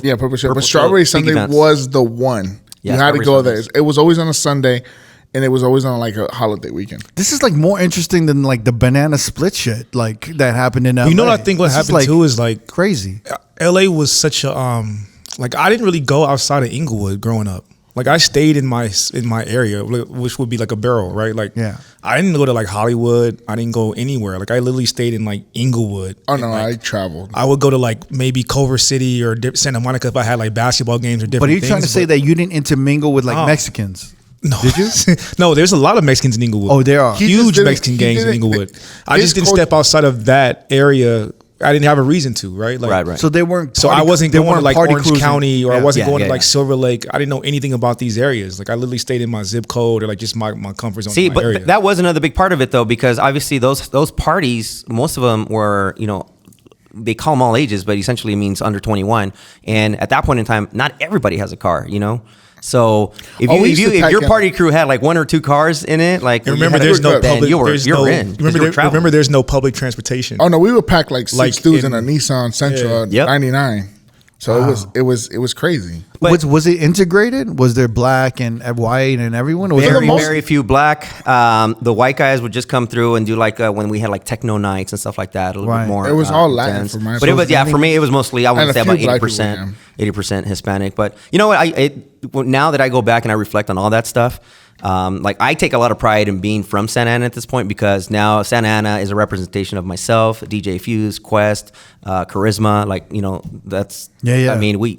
Yeah, Purple Shield. But Strawberry big Sunday events. was the one. Yeah, you had to Strawberry go there. Sundays. It was always on a Sunday, and it was always on like a holiday weekend. This is like more interesting than like the banana split shit like that happened in LA. You know what I think what This is, happened too is like crazy. LA was such a like I didn't really go outside of Inglewood growing up. Like I stayed in my area, which would be like a barrel, right? Like Yeah. I didn't go to like Hollywood. I didn't go anywhere. Like I literally stayed in like Inglewood. Oh And, no, like, I traveled. I would go to like maybe Culver City or Santa Monica if I had like basketball games or different. But are you trying to things, say that you didn't intermingle with like Oh. Mexicans? No, Did you? No, there's a lot of Mexicans in Inglewood. Oh, there are. He just Huge didn't- Mexican he gangs in didn't- Inglewood. I his just didn't culture- step outside of that area. I didn't have a reason to, right? Like, Right. So they weren't. So party- I wasn't they going to weren't like party Orange cruising. County or I Yeah. wasn't Yeah, going yeah, to like yeah. Silver Lake. I didn't know anything about these areas. Like I literally stayed in my zip code or like just my comfort zone. See, in my but area. that was another big part of it though, because obviously those parties, most of them were, they call them all ages, but essentially it means under 21. And at that point in time, not everybody has a car, So if your party crew had like 1 or 2 cars in it, like and remember, there's no public. You're in. Remember, there's no public transportation. Oh no, we would pack like 6 dudes in a Nissan Sentra 99. So it was crazy. But was it integrated? Was there black and white and everyone? Or was very few black. The white guys would just come through and do like when we had like techno nights and stuff like that. A little bit more. It was all Latin for my. But it was for me it was mostly I would say about 80% Hispanic. But you know what? Now that I go back and I reflect on all that stuff. Like I take a lot of pride in being from Santa Ana at this point because now Santa Ana is a representation of myself, DJ Fuse, Quest, Charisma. Like that's I mean we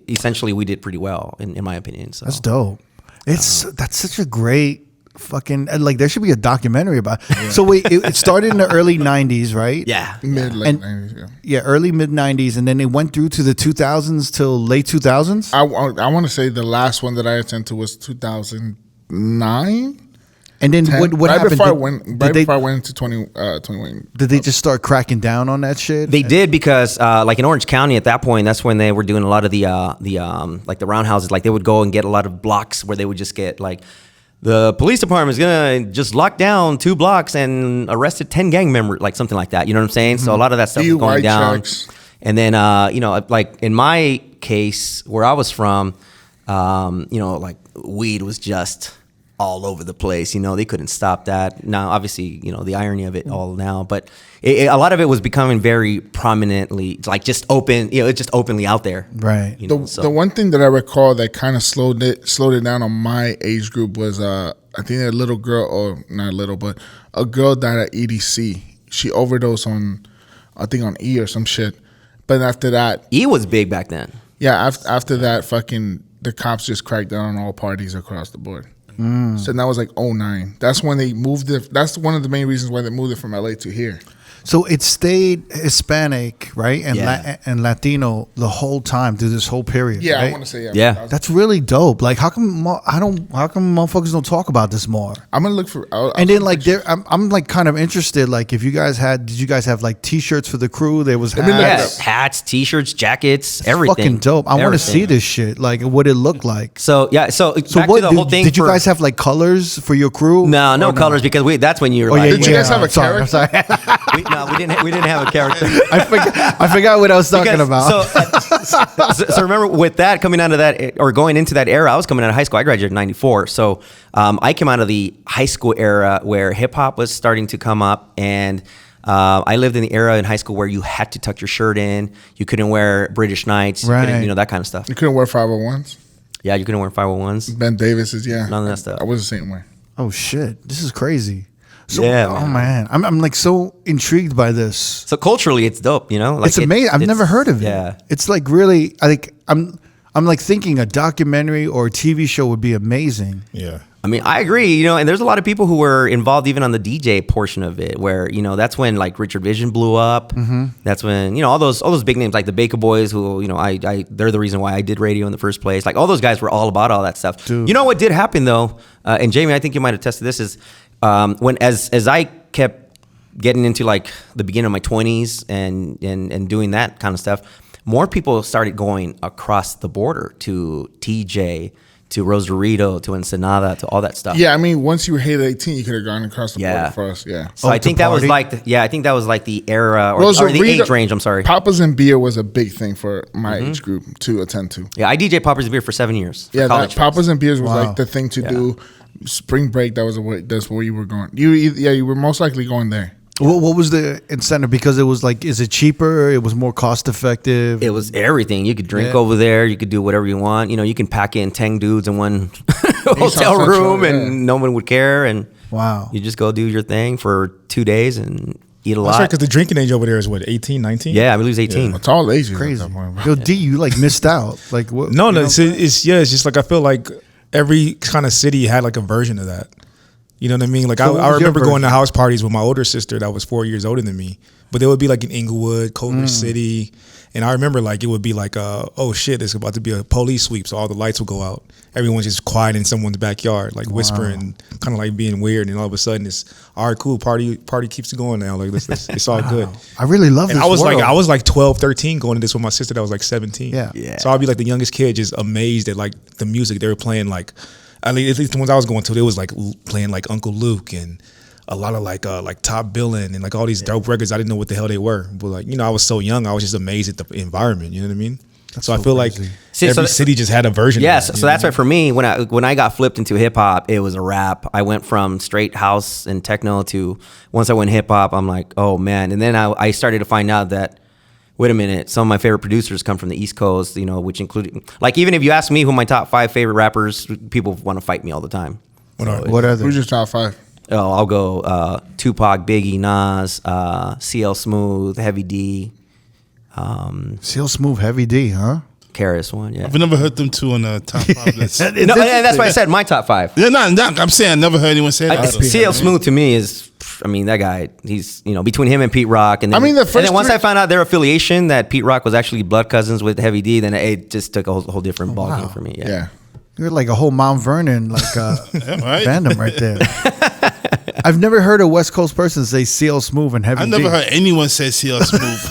essentially we did pretty well in my opinion. So that's dope. That's such a great fucking like there should be a documentary about it. Yeah. So wait, it started in the early 90s, right? Yeah, mid 90s. Yeah, early mid 90s, and then it went through to the 2000s till late 2000s. I want to say the last one that I attended to was 2009. And then 10. what happened? Before I went into 21. Did they just start cracking down on that shit? They did because like in Orange County at that point, that's when they were doing a lot of the like the roundhouses. Like they would go and get a lot of blocks where they would just get like the police department is gonna just lock down 2 blocks and arrested 10 gang members, like something like that. You know what I'm saying? Mm-hmm. So a lot of that stuff was going down. Checks. And then like in my case where I was from, like weed was just all over the place. They couldn't stop that. Now, obviously, the irony of it all now, but a lot of it was becoming very prominently, like just open, it's just openly out there. Right. The one thing that I recall that kind of slowed it down on my age group was, I think a little girl, or not little, but a girl died at EDC. She overdosed on, I think on E or some shit. But after that. E was big back then. Yeah. After that, the cops just cracked down on all parties across the board. So that was like 2009. That's when they moved it. That's one of the main reasons why they moved it from LA to here. So it stayed Hispanic, right, and Latino the whole time through this whole period. Yeah, right? I want to say yeah. That's really dope. Like, how come motherfuckers don't talk about this more? I'm gonna look for. And then like I'm like kind of interested. Like, if did you guys have like T-shirts for the crew? There was hats, hats, T-shirts, jackets, everything. Fucking dope. I want to see this shit. Like, what it looked like. So back what, to the whole thing. Did you guys have like colors for your crew? No colors because that's when you were like. Did you guys have a character? I'm sorry. No, we didn't have a character. I forgot what I was talking about. So remember with that coming out of that or going into that era, I was coming out of high school. I graduated in '94, so I came out of the high school era where hip hop was starting to come up, and I lived in the era in high school where you had to tuck your shirt in. You couldn't wear British Knights, right? That kind of stuff. You couldn't wear 501s. Yeah, you couldn't wear 501s. Ben Davis's, yeah, none of that stuff. I was the same way. Oh shit, this is crazy. So, yeah, man. I'm like so intrigued by this. So culturally, it's dope, Like it's amazing. I've never heard of it. Yeah, it's like really. I think I'm like thinking a documentary or a TV show would be amazing. Yeah. I mean, I agree, and there's a lot of people who were involved even on the DJ portion of it, where that's when like Richard Vision blew up. Mm-hmm. That's when all those big names like the Baker Boys, who they're the reason why I did radio in the first place. Like all those guys were all about all that stuff. Dude. You know what did happen though, and Jamie, I think you might have tested this is when as I kept getting into like the beginning of my 20s and doing that kind of stuff, more people started going across the border to TJ. To Rosarito, to Ensenada, to all that stuff. Yeah, I mean, once you hit 18, you could have gone across the border for us. Yeah. So I think that was like, the era or the age range. I'm sorry. Poppers and beer was a big thing for my age group to attend to. Yeah, I DJ Poppers and beer for 7 years. Yeah, Poppers and beers was like the thing to do. Spring break, that's where you were going. You were most likely going there. What was the incentive? Because it was like, is it cheaper? It was more cost effective? It was everything. You could drink over there. You could do whatever you want. You can pack in 10 dudes in one hotel room and no one would care. And wow, you just go do your thing for 2 days and eat a lot. That's right, because the drinking age over there is what, 18, 19? Yeah, I believe it's 18. Yeah. It's all Asian. Crazy. Yo, D, you like missed out. Like what? No, it's just like I feel like every kind of city had like a version of that. You know what I mean? Like So what I was your remember going to version? house parties with my older sister that was 4 years older than me. But they would be like in Inglewood, Culver City. And I remember like it would be like, oh shit, it's about to be a police sweep. So all the lights will go out. Everyone's just quiet in someone's backyard, like whispering, kind of like being weird. And all of a sudden it's, all right, cool, party keeps going now. Like it's all good. I really love this And I was world. like 12, 13 going to this with my sister that was like 17. Yeah. So I'd be like the youngest kid just amazed at like the music they were playing. Like, at least the ones I was going to, they was like playing like Uncle Luke and a lot of like Top Billin' and like all these dope records. I didn't know what the hell they were, but like, you know, I was so young. I was just amazed at the environment. You know what I mean? So I feel crazy. like See, every city just had a version. Yes, of that, so that's why for me, when I got flipped into hip hop, it was a rap. I went from straight house and techno to once I went hip hop, I'm like, oh man. And then I started to find out that, wait a minute, some of my favorite producers come from the East Coast, you know, which included, like, even if you ask me who my top 5 favorite rappers, people want to fight me all the time. What are they? Who's your top 5? Oh, I'll go Tupac, Biggie, Nas, CL Smooth, Heavy D, CL Smooth, Heavy D, huh? Karis one, yeah. I've never heard them two on the top 5 list. No, and that's why I said my top 5. Yeah, I'm saying I never heard anyone say that. CL Smooth to me is, I mean, that guy, he's, you know, between him and Pete Rock. And then, I mean, the first and then once three- I found out their affiliation, that Pete Rock was actually blood cousins with Heavy D, then it just took a whole different ballgame for me. Yeah. You're like a whole Mount Vernon, like right. fandom right there. I've never heard a West Coast person say CL Smooth and Heavy I D. never heard anyone say CL Smooth.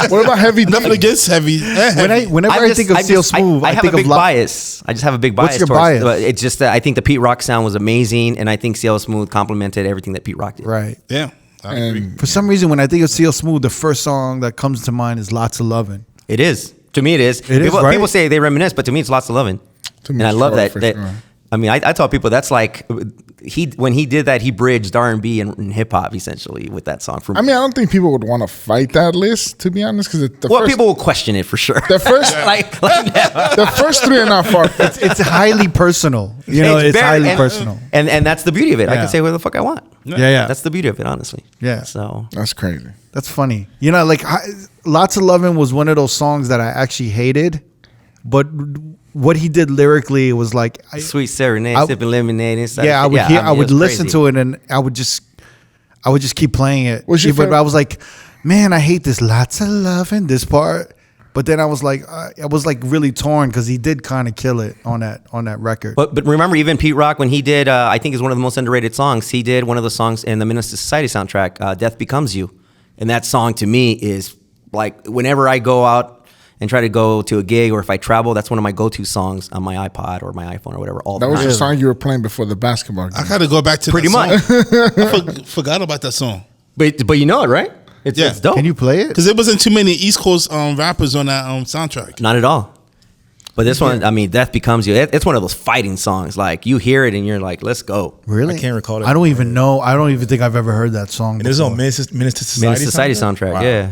What about Heavy D? Nothing against Heavy. Whenever I think of CL Smooth, I have think a of big bias. I just have a big bias. What's your bias? But it's just that I think the Pete Rock sound was amazing, and I think CL Smooth complemented everything that Pete Rock did. Right. Yeah, I agree. And For some reason, when I think of CL Smooth, the first song that comes to mind is Lots of Lovin'. It is. To me, it is. It is, people, right? people say they reminisce, but to me, it's Lots of Lovin'. To me, And I it's love that. for sure. I mean, I tell people that's like when he did that, he bridged R&B and hip hop essentially with that song. For me. I mean, I don't think people would want to fight that list, to be honest, because well, people will question it for sure. the first the first 3 are not far. It's highly personal. You know, it's very- highly personal. and that's the beauty of it. I Yeah. can say whatever the fuck I want. Yeah. That's the beauty of it, honestly. Yeah. So That's crazy. That's funny. You know, like Lots of Lovin' was one of those songs that I actually hated, but what he did lyrically was like, sweet serenade, I- sipping lemonade inside. yeah, I would hear, I would listen it. to it, and I would just keep playing it. What's your But favorite- I was like, man, I hate this Lots of Lovin', this part. But then I was like really torn because he did kind of kill it on that record. But remember, even Pete Rock, when he did, I think is one of the most underrated songs. He did one of the songs in the Menace to Society soundtrack, "Death Becomes You," and that song to me is like whenever I go out and try to go to a gig or if I travel, that's one of my go-to songs on my iPod or my iPhone or whatever. All That the was time. the song you were playing before the basketball game. I gotta go back to Pretty that much. song. I forgot about that song But you know it, right? It's dope. Can you play it? because there wasn't too many East Coast rappers on that soundtrack. Not at all. But this one, I mean, Death Becomes You. It's one of those fighting songs. Like you hear it and you're like, let's go. Really? I can't recall that. I don't even know. I don't even think I've ever heard that song. And this is before. on Menace to Society. Menace to Society soundtrack. Wow. Yeah.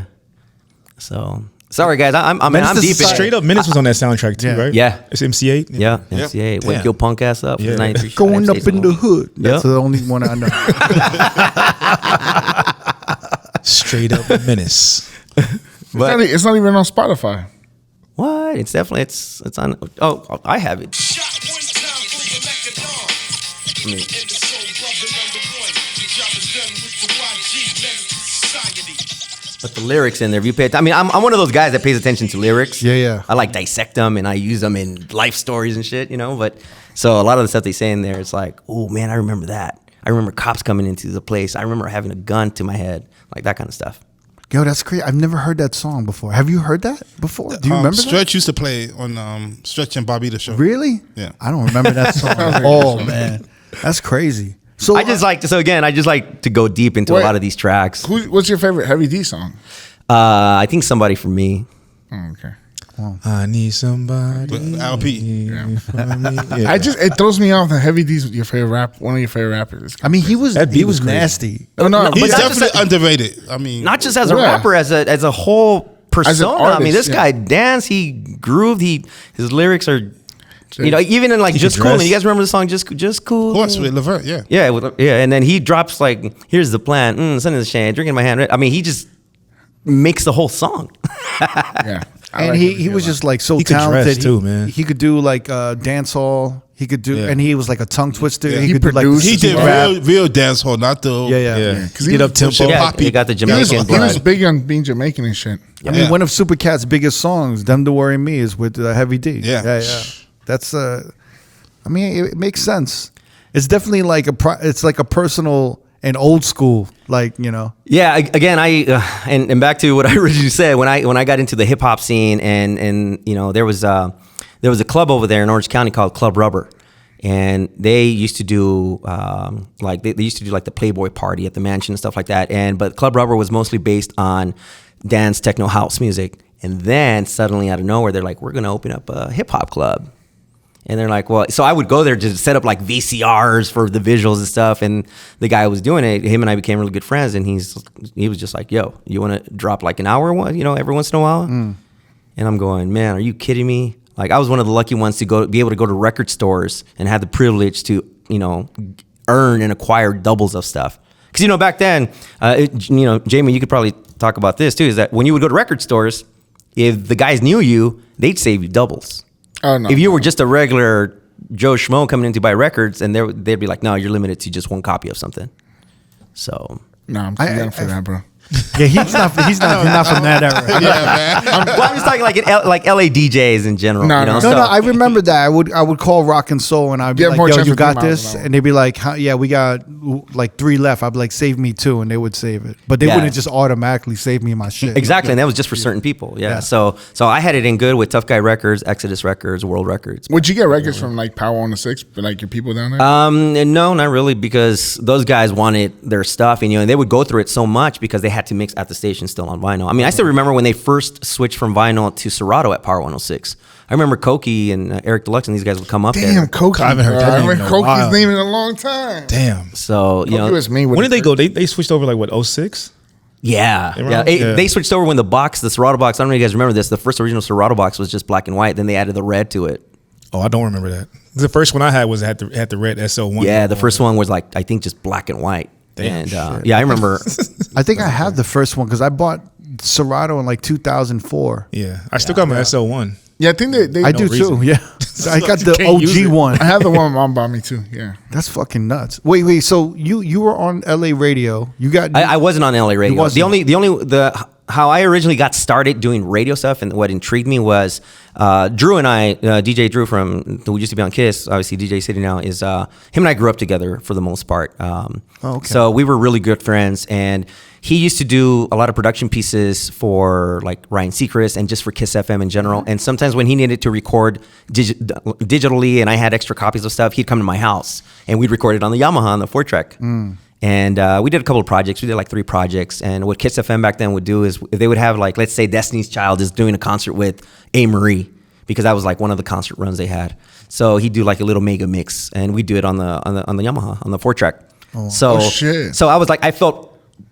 So sorry guys, I'm Menace to deep in Society. it. Straight up, Menace was on that soundtrack too, Yeah. right? Yeah. It's MC8. Yeah, MCA. Wake Yeah. your punk ass up. Yeah. 93 Going Shot up in the MCA. hood. That's Yep. the only one I know. Straight up Menace. It's not even on Spotify. What? It's definitely it's on. Oh, I have it. I mean, but the lyrics in there, if you pay, I mean, I'm one of those guys that pays attention to lyrics. Yeah. I like dissect them and I use them in life stories and shit, you know. But so a lot of the stuff they say in there, it's like, oh man, I remember that. I remember cops coming into the place. I remember having a gun to my head, like that kind of stuff. Yo, that's crazy. I've never heard that song before. Have you heard that before? Do you remember that? Stretch used to play on Stretch and Bobby the show. Really? Yeah. I don't remember that song at all, man. That's crazy. So I just like to go deep into Wait. a lot of these tracks. What's your favorite Heavy D song? I think Somebody For Me. Oh, okay. I need somebody. With LP. for me. Yeah. It throws me off that Heavy D's your favorite one of your favorite rappers. I mean, he was That beat was crazy. nasty. No, He's But not definitely just a- underrated. I mean, Not just as a Yeah. rapper, as a whole persona. I mean, artist, this yeah. guy danced, he grooved, his lyrics are, you know, even in like He Just could Cool. dress. And you guys remember the song Just Cool? of course, with Levert, yeah. Yeah, and then he drops like, here's the plan, sun in the shade, drinking my hand. I mean, he just makes the whole song. Yeah. And he was just like so He could talented dress too, man. He could do like dance hall. He could do, and he was like a tongue twister. Yeah. He could do like He did real dance hall, not the Because Get up tempo. Yeah, he got the Jamaican He was big on being Jamaican and shit. I mean, one of Supercat's biggest songs, "Them to Worry Me," is with Heavy D. Yeah. That's I mean, it makes sense. It's definitely like it's like a personal and old school, like, you know. Yeah, again, and back to what I originally said, when I got into the hip hop scene, and you know, there was a club over there in Orange County called Club Rubber, and they used to do like they used to do like the Playboy party at the mansion and stuff like that. But Club Rubber was mostly based on dance, techno, house music. And then suddenly out of nowhere, they're like, we're gonna open up a hip hop club. And they're like, well, so I would go there to set up like VCRs for the visuals and stuff. And the guy who was doing it, him and I became really good friends. And he was just like, yo, you want to drop like an hour, you know, every once in a while? And I'm going, man, are you kidding me? Like, I was one of the lucky ones to be able to go to record stores and have the privilege to, you know, earn and acquire doubles of stuff. Because, you know, back then, you know, Jamie, you could probably talk about this too, is that when you would go to record stores, if the guys knew you, they'd save you doubles. Oh, no. If you were just a regular Joe Schmo coming in to buy records, and they'd be like, no, you're limited to just one copy of something. So. No, I'm too young for that, bro. Yeah, he's not from that era. Yeah, man. Well, I'm just talking like LA DJs in general. No, you know? no. No, I remember that. I would call Rock and Soul, and I'd be Yeah, like, more yo, chance you of got 3 miles this? an hour. And they'd be like, yeah, we got like 3 left. I'd be like, save me 2, and they would save it. But they wouldn't just automatically save me my shit. Exactly, and that was just for certain people. Yeah. So I had it in good with Tough Guy Records, Exodus Records, World Records. Would you get records from like Power 106, but like your people down there? No, not really, because those guys wanted their stuff, and you know, and they would go through it so much because they had to mix at the station still on vinyl. I mean, I still remember when they first switched from vinyl to Serato at Power 106. I remember Koki and Eric Deluxe and these guys would come up there. Damn, Koki. I haven't heard that I name in haven't a Koki's while. name in a long time. Damn. So, you know. Koki was me with When did the they go? They switched over like what, 06? Yeah. They switched over when the Serato box, I don't know if you guys remember this, the first original Serato box was just black and white. Then they added the red to it. Oh, I don't remember that. The first one I had had the red SO1. Yeah, the first one was like, I think just black and white. Damn, And yeah, I remember. I think I have the first one because I bought Serato in like 2004. Yeah, I still got my SO1. Yeah, I think they I do reason. too. Yeah, I got the can't use it. OG one. I have the one my mom bought me too. Yeah. That's fucking nuts. Wait. So you were on LA radio. You got. I wasn't on LA radio. wasn't. How I originally got started doing radio stuff and what intrigued me was Drew and I, DJ Drew who used to be on Kiss, obviously DJ City now, is him and I grew up together for the most part. okay. So we were really good friends, and he used to do a lot of production pieces for like Ryan Seacrest and just for Kiss FM in general. And sometimes when he needed to record digitally and I had extra copies of stuff, he'd come to my house and we'd record it on the Yamaha on the 4-track. And we did a couple of projects. We did like 3 projects. And what Kiss FM back then would do is they would have like, let's say Destiny's Child is doing a concert with A. Marie, because that was like one of the concert runs they had. So he'd do like a little mega mix, and we'd do it on the Yamaha on the 4-track. Oh, shit. So I was like, I felt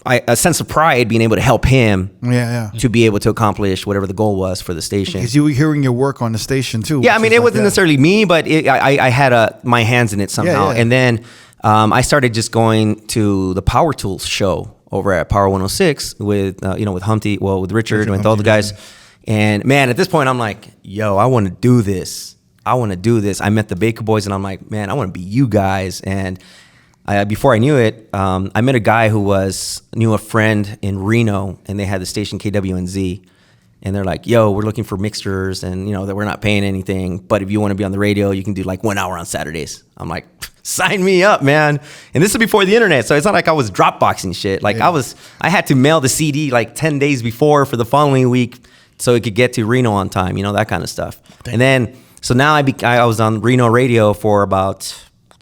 a sense of pride being able to help him to be able to accomplish whatever the goal was for the station. Because you were hearing your work on the station too. Yeah, I mean, it wasn't necessarily me, but I had my hands in it somehow. Yeah. And then I started just going to the Power Tools show over at Power 106 with Humpty, with Richard, with all the guys. And man, at this point, I'm like, yo, I want to do this. I met the Baker Boys, and I'm like, man, I want to be you guys. And before I knew it, I met a guy who knew a friend in Reno, and they had the station KWNZ. And they're like, yo, we're looking for mixers, and that we're not paying anything, but if you want to be on the radio, you can do like 1 hour on Saturdays. I'm like, sign me up, man. And this is before the internet, so it's not like I was Dropboxing shit. Like I had to mail the CD like 10 days before for the following week so it could get to Reno on time, that kind of stuff. Damn. And then, so now I was on Reno radio for about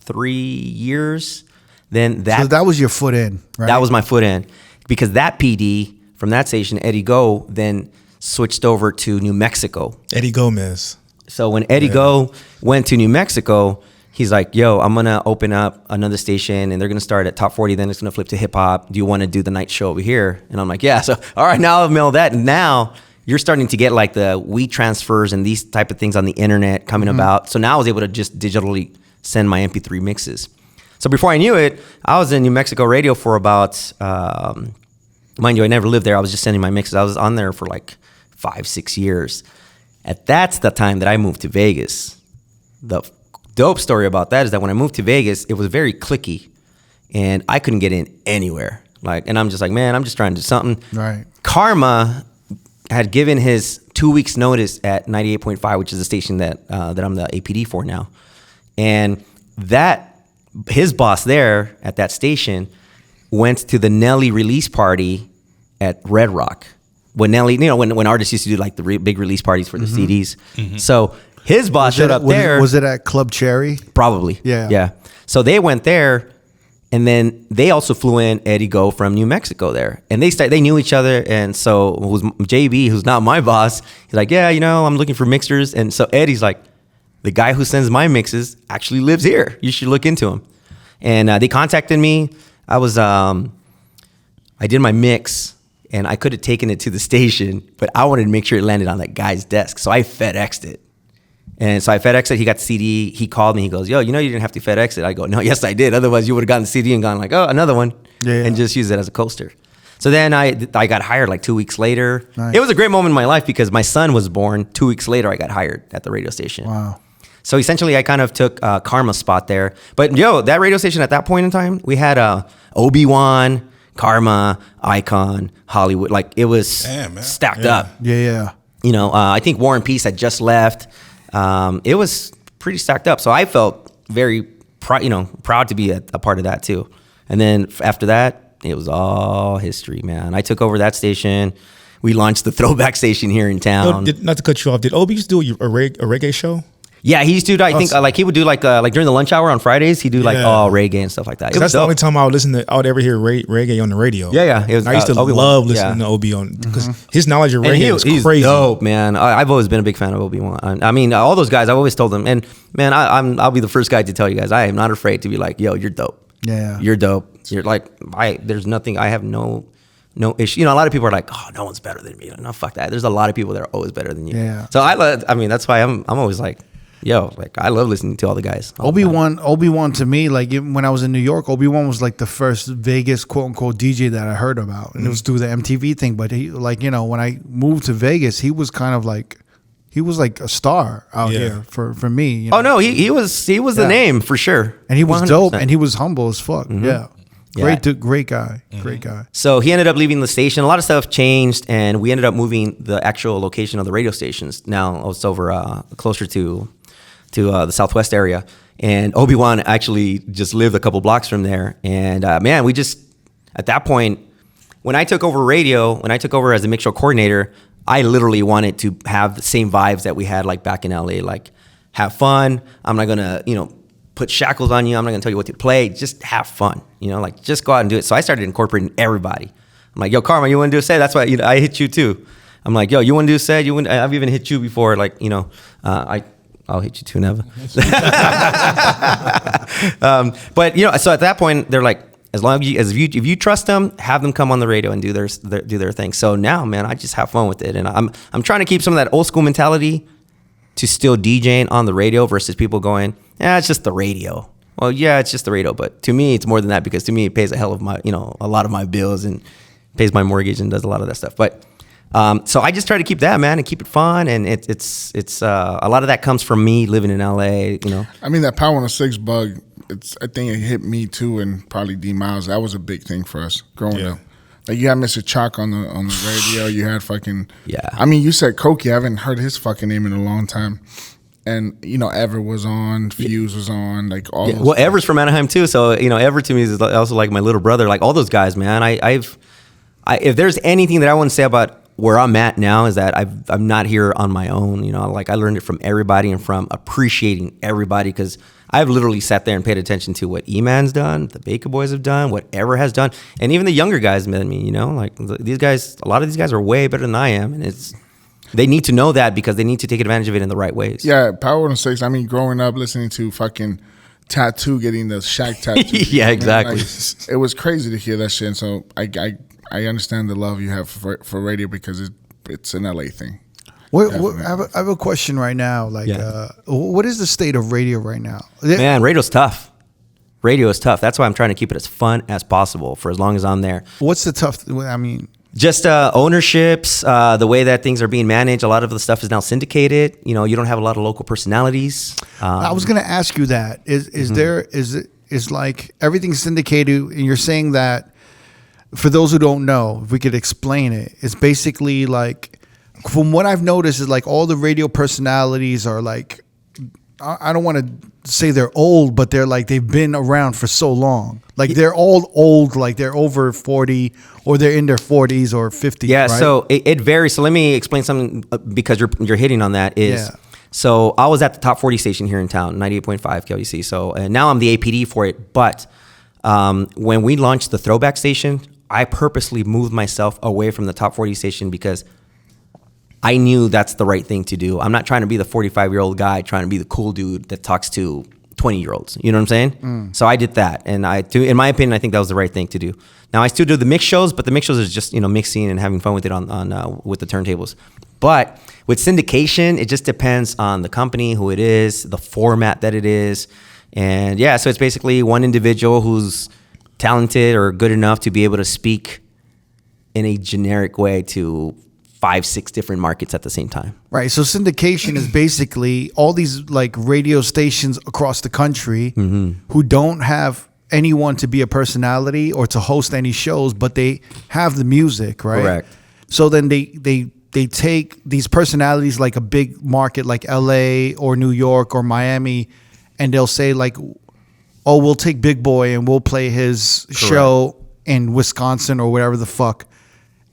3 years. Then So that was your foot in, right? That was my foot in, because that PD from that station, Eddie Go, then switched over to New Mexico. Eddie Gomez. So when Eddie Go went to New Mexico, he's like, yo, I'm going to open up another station, and they're going to start at top 40, then it's going to flip to hip hop. Do you want to do the night show over here? And I'm like, yeah. So, all right, now I'll mail that. And now you're starting to get like the wheat transfers and these type of things on the internet coming about. So now I was able to just digitally send my MP3 mixes. So before I knew it, I was in New Mexico radio for about, mind you, I never lived there. I was just sending my mixes. I was on there for like 5-6 years. That's the time that I moved to Vegas. The dope story about that is that when I moved to Vegas, it was very cliquey, and I couldn't get in anywhere. And I'm just like, man, I'm just trying to do something. Right. Karma had given his 2 weeks notice at 98.5, which is the station that I'm the APD for now. And his boss there at that station went to the Nelly release party at Red Rock. When Nelly, when artists used to do like the big release parties for the CDs. Mm-hmm. So his boss showed up there. Was it at Club Cherry? Probably. Yeah. So they went there. And then they also flew in Eddie Go from New Mexico there, and they knew each other. And so it was JB, who's not my boss. He's like, yeah, I'm looking for mixers. And so Eddie's like, the guy who sends my mixes actually lives here. You should look into him. And they contacted me. I did my mix, and I could have taken it to the station, but I wanted to make sure it landed on that guy's desk. So I FedExed it. And so I FedExed it. He got the CD. He called me. He goes, yo, you didn't have to FedEx it. I go, no, yes, I did. Otherwise, you would have gotten the CD and gone like, oh, another one. Yeah. And just use it as a coaster. So then I got hired like 2 weeks later. Nice. It was a great moment in my life because my son was born. 2 weeks later, I got hired at the radio station. Wow. So essentially, I kind of took Karma's spot there. But that radio station at that point in time, we had Obi-Wan, Karma, Icon, Hollywood. Like it was stacked up. Yeah. I think War and Peace had just left. It was pretty stacked up. So I felt very proud to be a part of that too. And then after that, it was all history, man. I took over that station. We launched the throwback station here in town. Not to cut you off, did Obi used to do a reggae show? Yeah, he used to. I think he would do like during the lunch hour on Fridays. He'd do all reggae and stuff like that. That's the only time I would ever hear reggae on the radio. Yeah. I used to love listening to Obi on because his knowledge of reggae is he's crazy. Dope, man. I've always been a big fan of Obi-Wan. I mean, all those guys. I've always told them, and man, I'll be the first guy to tell you guys, I am not afraid to be like, yo, you're dope. Yeah, you're dope. You're like, there's nothing. I have no issue. A lot of people are like, oh, no one's better than me. No, fuck that. There's a lot of people that are always better than you. Yeah. So that's why I'm always like, yo, like I love listening to all the guys. Obi-Wan to me, like even when I was in New York, Obi-Wan was like the first Vegas quote unquote DJ that I heard about, and it was through the MTV thing. But he, when I moved to Vegas, he was kind of like, he was like a star out here for me. Oh no, he was the name for sure, and he was 100%. Dope, and he was humble as fuck. Mm-hmm. Yeah. Great guy. Mm-hmm. Great guy. So he ended up leaving the station. A lot of stuff changed, and we ended up moving the actual location of the radio stations. Now it's over closer to the Southwest area, and Obi-Wan actually just lived a couple blocks from there. And man, we just at that point, when I took over as a mix show coordinator, I literally wanted to have the same vibes that we had like back in LA, like have fun. I'm not gonna put shackles on you. I'm not gonna tell you what to play. Just have fun. Like just go out and do it. So I started incorporating everybody. I'm like, yo, Karma, you want to do a set? That's why I hit you too. I'm like, yo, you want to do a set? I've even hit you before. Like I'll hit you too, Neva. But so at that point, they're like, as long as if you trust them, have them come on the radio and do their thing. So now, man, I just have fun with it, and I'm trying to keep some of that old school mentality to still DJing on the radio versus people going, it's just the radio. Well, yeah, it's just the radio, but to me, it's more than that because to me, it pays a lot of my bills and pays my mortgage and does a lot of that stuff. But so I just try to keep that, man, and keep it fun. And it's a lot of that comes from me living in LA, I mean, that Power 106 bug, I think it hit me too, and probably D Miles. That was a big thing for us growing up. Like you had Mr. Chalk on the radio. You had fucking I mean, you said Koki. I haven't heard his fucking name in a long time. And Ever was on, Fuse was on, like all. Those well, Ever's from Anaheim too, so Ever to me is also like my little brother. Like all those guys, man. If there's anything that I want to say about where I'm at now is that I'm not here on my own. Like I learned it from everybody and from appreciating everybody because I've literally sat there and paid attention to what E-Man's done, the Baker Boys have done, what Ever has done, and even the younger guys than me. Like these guys, a lot of these guys are way better than I am, and they need to know that because they need to take advantage of it in the right ways. Yeah, Power 106. I mean, growing up listening to fucking Tattoo getting the Shaq tattoo. Yeah, exactly. Like, it was crazy to hear that shit. And so I understand the love you have for radio because it's an LA thing. I have a question right now. Like, what is the state of radio right now? Man, radio's tough. Radio is tough. That's why I'm trying to keep it as fun as possible for as long as I'm there. What's the tough? I mean, Just ownerships, the way that things are being managed. A lot of the stuff is now syndicated. You don't have a lot of local personalities. I was going to ask you that. Is like everything syndicated, and you're saying that for those who don't know, if we could explain it, it's basically like, from what I've noticed, is like all the radio personalities are like, I don't want to say they're old, but they're like, they've been around for so long. Like they're all old, like they're over 40 or they're in their 40s or 50s. Yeah, right? so it varies. So let me explain something because you're hitting on that. So I was at the top 40 station here in town, 98.5 KLUC. So and now I'm the APD for it. But when we launched the throwback station, I purposely moved myself away from the top 40 station because I knew that's the right thing to do. I'm not trying to be the 45-year-old guy trying to be the cool dude that talks to 20-year-olds. You know what I'm saying? So I did that. And in my opinion, I think that was the right thing to do. Now, I still do the mix shows, but the mix shows is just, mixing and having fun with it on with the turntables. But with syndication, it just depends on the company, who it is, the format that it is. And yeah, so it's basically one individual who's talented or good enough to be able to speak in a generic way to 5-6 different markets at the same time. Right. So syndication is basically all these like radio stations across the country who don't have anyone to be a personality or to host any shows, but they have the music, right? Correct. So then they take these personalities like a big market like LA or New York or Miami, and they'll say like, oh, we'll take Big Boy and we'll play his show in Wisconsin or whatever the fuck.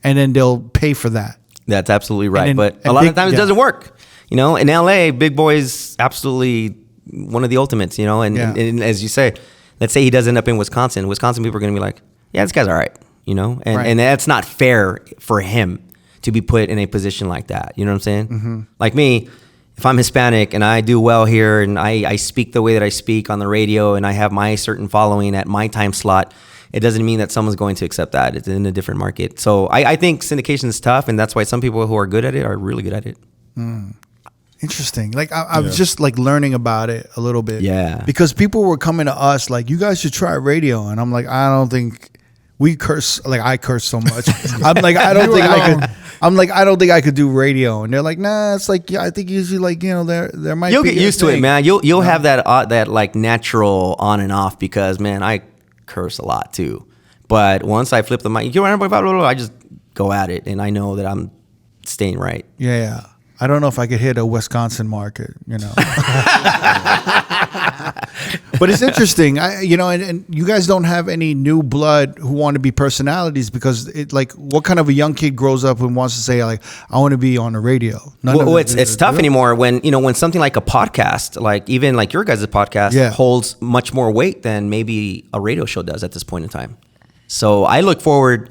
And then they'll pay for that. That's absolutely right. And but a lot of times it doesn't work. In LA, Big Boy is absolutely one of the ultimates, and as you say, let's say he does end up in Wisconsin. Wisconsin people are going to be like, yeah, this guy's all right, and that's not fair for him to be put in a position like that. You know what I'm saying? Like me, if I'm Hispanic and I do well here and I speak the way that I speak on the radio and I have my certain following at my time slot, it doesn't mean that someone's going to accept that. It's in a different market. So I think syndication is tough, and that's why some people who are good at it are really good at it. Interesting. Like I was just like learning about it a little bit. Yeah. Because people were coming to us like, you guys should try radio. And I'm like, I don't think we curse. Like I curse so much. I'm like, I don't think I could. I'm like, I don't think I could do radio. And they're like, nah, it's like, yeah, I think usually like, there might You'll be get used to it, man. You'll have that like natural on and off because, man, I curse a lot too. But once I flip the mic, I just go at it, and I know that I'm staying right. Yeah. I don't know if I could hit a Wisconsin market, But it's interesting, and you guys don't have any new blood who want to be personalities because it like what kind of a young kid grows up and wants to say like I want to be on the radio? It's tough anymore when something like a podcast, like even like your guys' podcast, holds much more weight than maybe a radio show does at this point in time. So I look forward.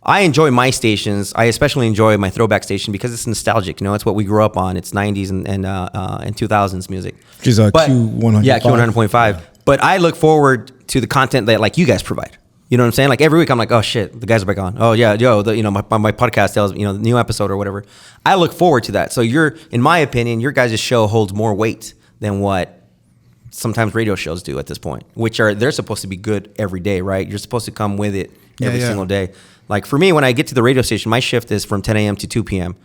I enjoy my stations. I especially enjoy my throwback station because it's nostalgic. It's what we grew up on. It's 90s and 2000s music. Which is Q100. Yeah, Q100.5. But I look forward to the content that like you guys provide. You know what I'm saying? Like every week I'm like, oh shit, the guys are back on. Oh yeah, my podcast tells the new episode or whatever. I look forward to that. So in my opinion, your guys' show holds more weight than what sometimes radio shows do at this point, they're supposed to be good every day, right? You're supposed to come with it every single day. Like for me, when I get to the radio station, my shift is from 10 a.m. to 2 p.m.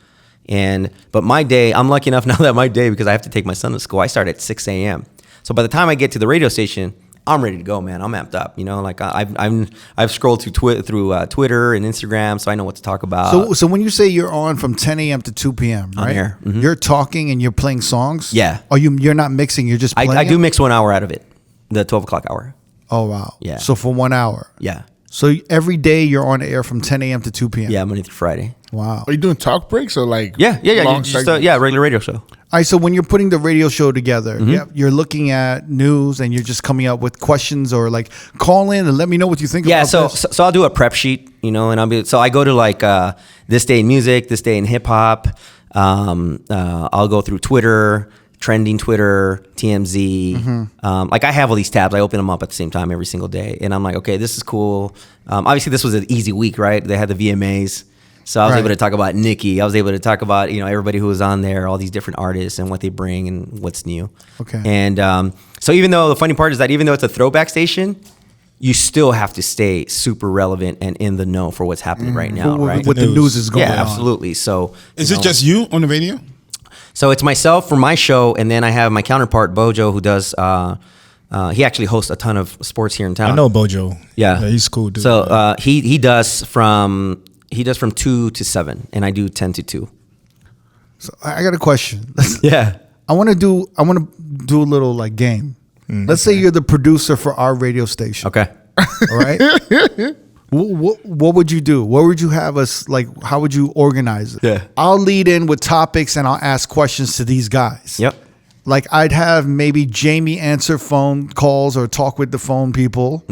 But my day, I'm lucky enough now that my day, because I have to take my son to school, I start at 6 a.m. So by the time I get to the radio station, I'm ready to go, man. I'm amped up, Like I've scrolled through Twitter and Instagram, so I know what to talk about. So when you say you're on from 10 a.m. to 2 p.m., right? On air. Mm-hmm. You're talking and you're playing songs? Yeah. Or you're not mixing, you're just playing? I do mix 1 hour out of it, the 12 o'clock hour. Oh, wow. Yeah. So for 1 hour? Yeah. So every day you're on air from 10 a.m. to 2 p.m.? Yeah, Monday through Friday. Wow. Are you doing talk breaks or like Yeah. Regular radio show. All right, so when you're putting the radio show together, you're looking at news and you're just coming up with questions or like call in and let me know what you think about this. So I'll do a prep sheet, and I go to like this day in music, this day in hip hop. I'll go through Twitter, trending Twitter, TMZ. Like I have all these tabs. I open them up at the same time every single day. And I'm like, okay, this is cool. Obviously this was an easy week, right? They had the VMAs. So I was able to talk about Nicki. I was able to talk about, everybody who was on there, all these different artists and what they bring and what's new. Okay. And so the funny part is that even though it's a throwback station, you still have to stay super relevant and in the know for what's happening right now, right? What the news is going on. Yeah, absolutely. So is it just you on the radio? So it's myself for my show, and then I have my counterpart Bojo, who does. He actually hosts a ton of sports here in town. I know Bojo. Yeah, he's cool, dude. So he does from 2 to 7, and I do 10 to 2. So I got a question. Yeah, I want to do a little like game. Let's say you're the producer for our radio station. okay. All right. What would you do? What would you have us like? How would you organize it? Yeah. I'll lead in with topics and I'll ask questions to these guys. Yep. Like I'd have maybe Jamie answer phone calls or talk with the phone people.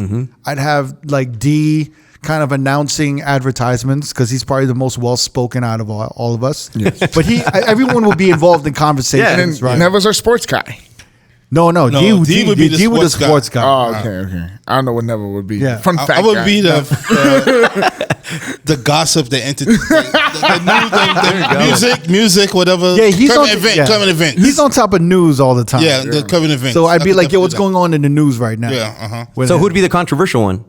I'd have like D kind of announcing advertisements because he's probably the most well-spoken out of all of us. Yes. But everyone will be involved in conversations. And right? Never's our sports guy. No, D would be the sports guy. Oh, okay. I don't know what Never would be. Yeah. Fun fact I would guy. be the gossip, the music, whatever. Yeah, he's current on event, current event. He's on top of news all the time. Yeah, the current event. So I'd be like, yo, what's going on in the news right now? Yeah, With So him. who'd be the controversial one?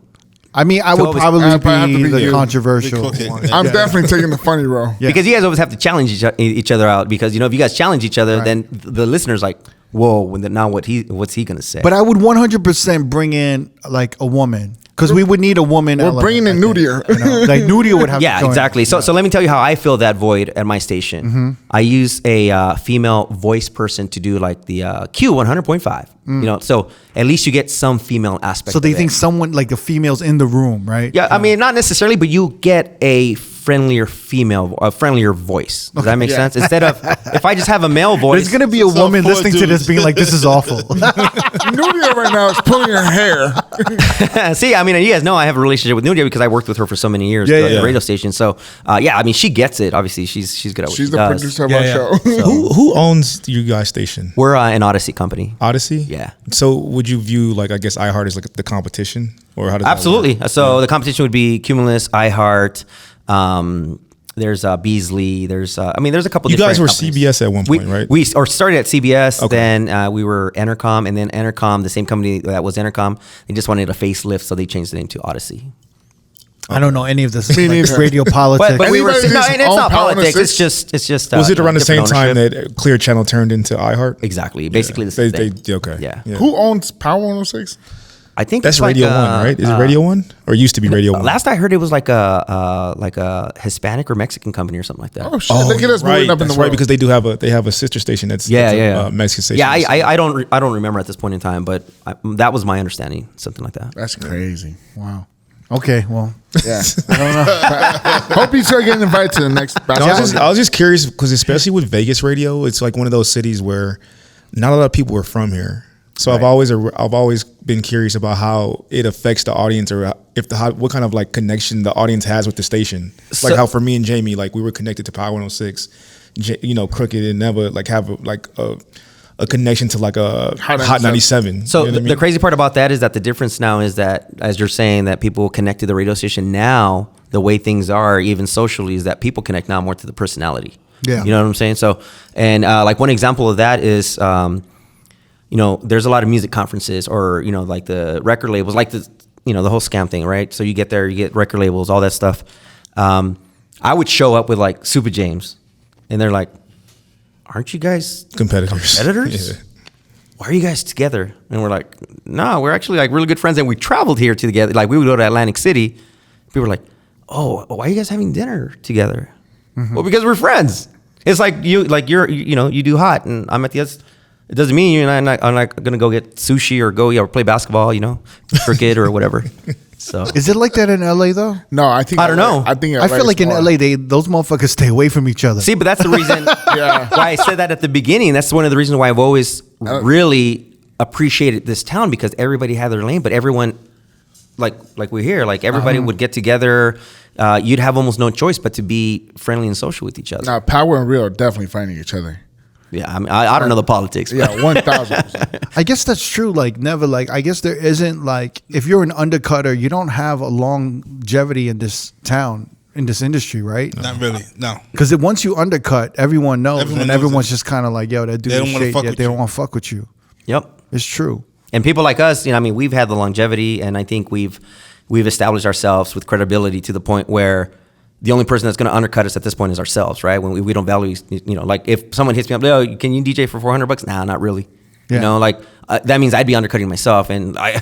I mean, I would I'd probably have to be be the you. controversial The one. cookie. I'm definitely taking the funny role. Yeah. Because you guys always have to challenge each other out. Because if you guys challenge each other, Right. then the listener's like, whoa, now what's he gonna say? But I would 100% bring in like a woman because we would need a woman. We're element, bringing in I think. Nudia. You know? Like Nudia would have. Yeah, to join. exactly. So let me tell you how I fill that void at my station. I use a female voice person to do like the Q 100.5. You know, so at least you get some female aspect. So they of it. think someone like the female's in the room, right? Yeah, I mean, not necessarily, but you get a friendlier voice. Does that make sense? Instead of if I just have a male voice, There's gonna be a So woman four listening to this dudes. being like, "This is awful." Nudia right now is pulling her hair. See, I mean, you guys know I have a relationship with Nudia because I worked with her for so many years at the radio station. So, yeah, I mean, she gets it. Obviously, she's good at what She's she the does. producer of our show. Who owns you guys' station? We're an Odyssey company. Odyssey. Yeah. So would you view like I guess iHeart as like the competition, or how does that Absolutely. work? So the competition would be Cumulus, iHeart. There's Beasley. There's I mean, there's a couple. You guys were different CBS at one point, right? We started at CBS. Okay. Then we were Entercom, and then Entercom, the same company that was Entercom, they just wanted a facelift, so they changed the name to Odyssey. I don't know any of this Me like, neither. radio politics. But we were Anybody no, just and it's own not Power politics. 106? It's just. Was it around the same different time ownership. that Clear Channel turned into iHeart? Exactly, basically the same thing. Okay. Yeah. Who owns Power 106? I think That's it's like, Radio One, right? Is it Radio One or it used to be Radio One? Last I heard, it was like a Hispanic or Mexican company or something like that. Oh shit! Look at us moving up in the that's world. right, because they have a sister station that's a Mexican station. Yeah, I don't remember at this point in time, but that was my understanding, something like that. That's crazy. Wow. Okay. Well. Yeah. I don't know. Hope you start getting invited to the next basketball. I was just curious because especially with Vegas radio, it's like one of those cities where not a lot of people are from here. So I've always been curious about how it affects the audience, or what kind of like connection the audience has with the station. Like how for me and Jamie, like we were connected to Power 106, Crooked and never like have a connection to like a Hot 97. So You know what I the mean? crazy part about that is that the difference now is that, as you're saying, that people connect to the radio station now, the way things are, even socially, is that people connect now more to the personality. Yeah. You know what I'm saying? So, and like one example of that is, there's a lot of music conferences, or, like the record labels, like the whole scam thing, right? So you get there, you get record labels, all that stuff. I would show up with like Super James, and they're like, aren't you guys competitors? Yeah. Why are you guys together? And we're like, no, we're actually like really good friends, and we traveled here together. Like we would go to Atlantic City. People were like, oh, why are you guys having dinner together? Mm-hmm. Well, because we're friends. It's like you do Hot, and I'm at the other. It doesn't mean you and I'm not gonna go get sushi or or play basketball, cricket or whatever. So Is it like that in LA though? No, I think I don't know. I think I feel like in LA, those motherfuckers stay away from each other. see, but that's the reason why I said that at the beginning. That's one of the reasons why I've always really appreciated this town, because everybody had their lane, but everyone, like we're here, like everybody would get together. You'd have almost no choice but to be friendly and social with each other. Now, Power and Real are definitely fighting each other. Yeah, I mean, I don't know the politics. Yeah, 1,000%. I guess that's true. Like never. Like I guess there isn't like if you're an undercutter, you don't have a longevity in this town, in this industry, right? Not really, no. Because once you undercut, everyone knows, Everyone and knows everyone's it. just kind of like, yo, that dude They is don't wanna shit. fuck Yet with they you. don't want to fuck with you. Yep. It's true. And people like us, you know, I mean, we've had the longevity, and I think we've established ourselves with credibility to the point where the only person that's going to undercut us at this point is ourselves, right? When we don't value, you know, like if someone hits me up, oh, can you DJ for $400? Nah, not really. Yeah. You know, like that means I'd be undercutting myself, and I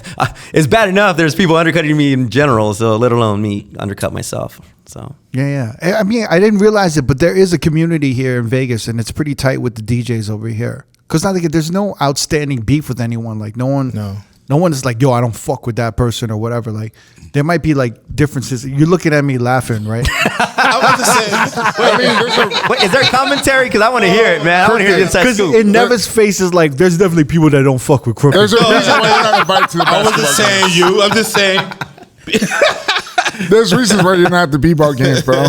it's bad enough there's people undercutting me in general, so let alone me undercut myself. So yeah. I mean, I didn't realize it, but there is a community here in Vegas, and it's pretty tight with the DJs over here. Because there's no outstanding beef with anyone. Like no one is like, yo, I don't fuck with that person or whatever. Like there might be like differences. You're looking at me laughing, right? I was to say, wait, is there commentary? Because I want to hear it, man. I want to hear the inside scoop. Because in Never's face is like, there's definitely people that don't fuck with Crooked. There's a reason why you're not invited to the I basketball wasn't saying games. you. I'm just saying. There's reasons why you're not at the b-ball games, bro.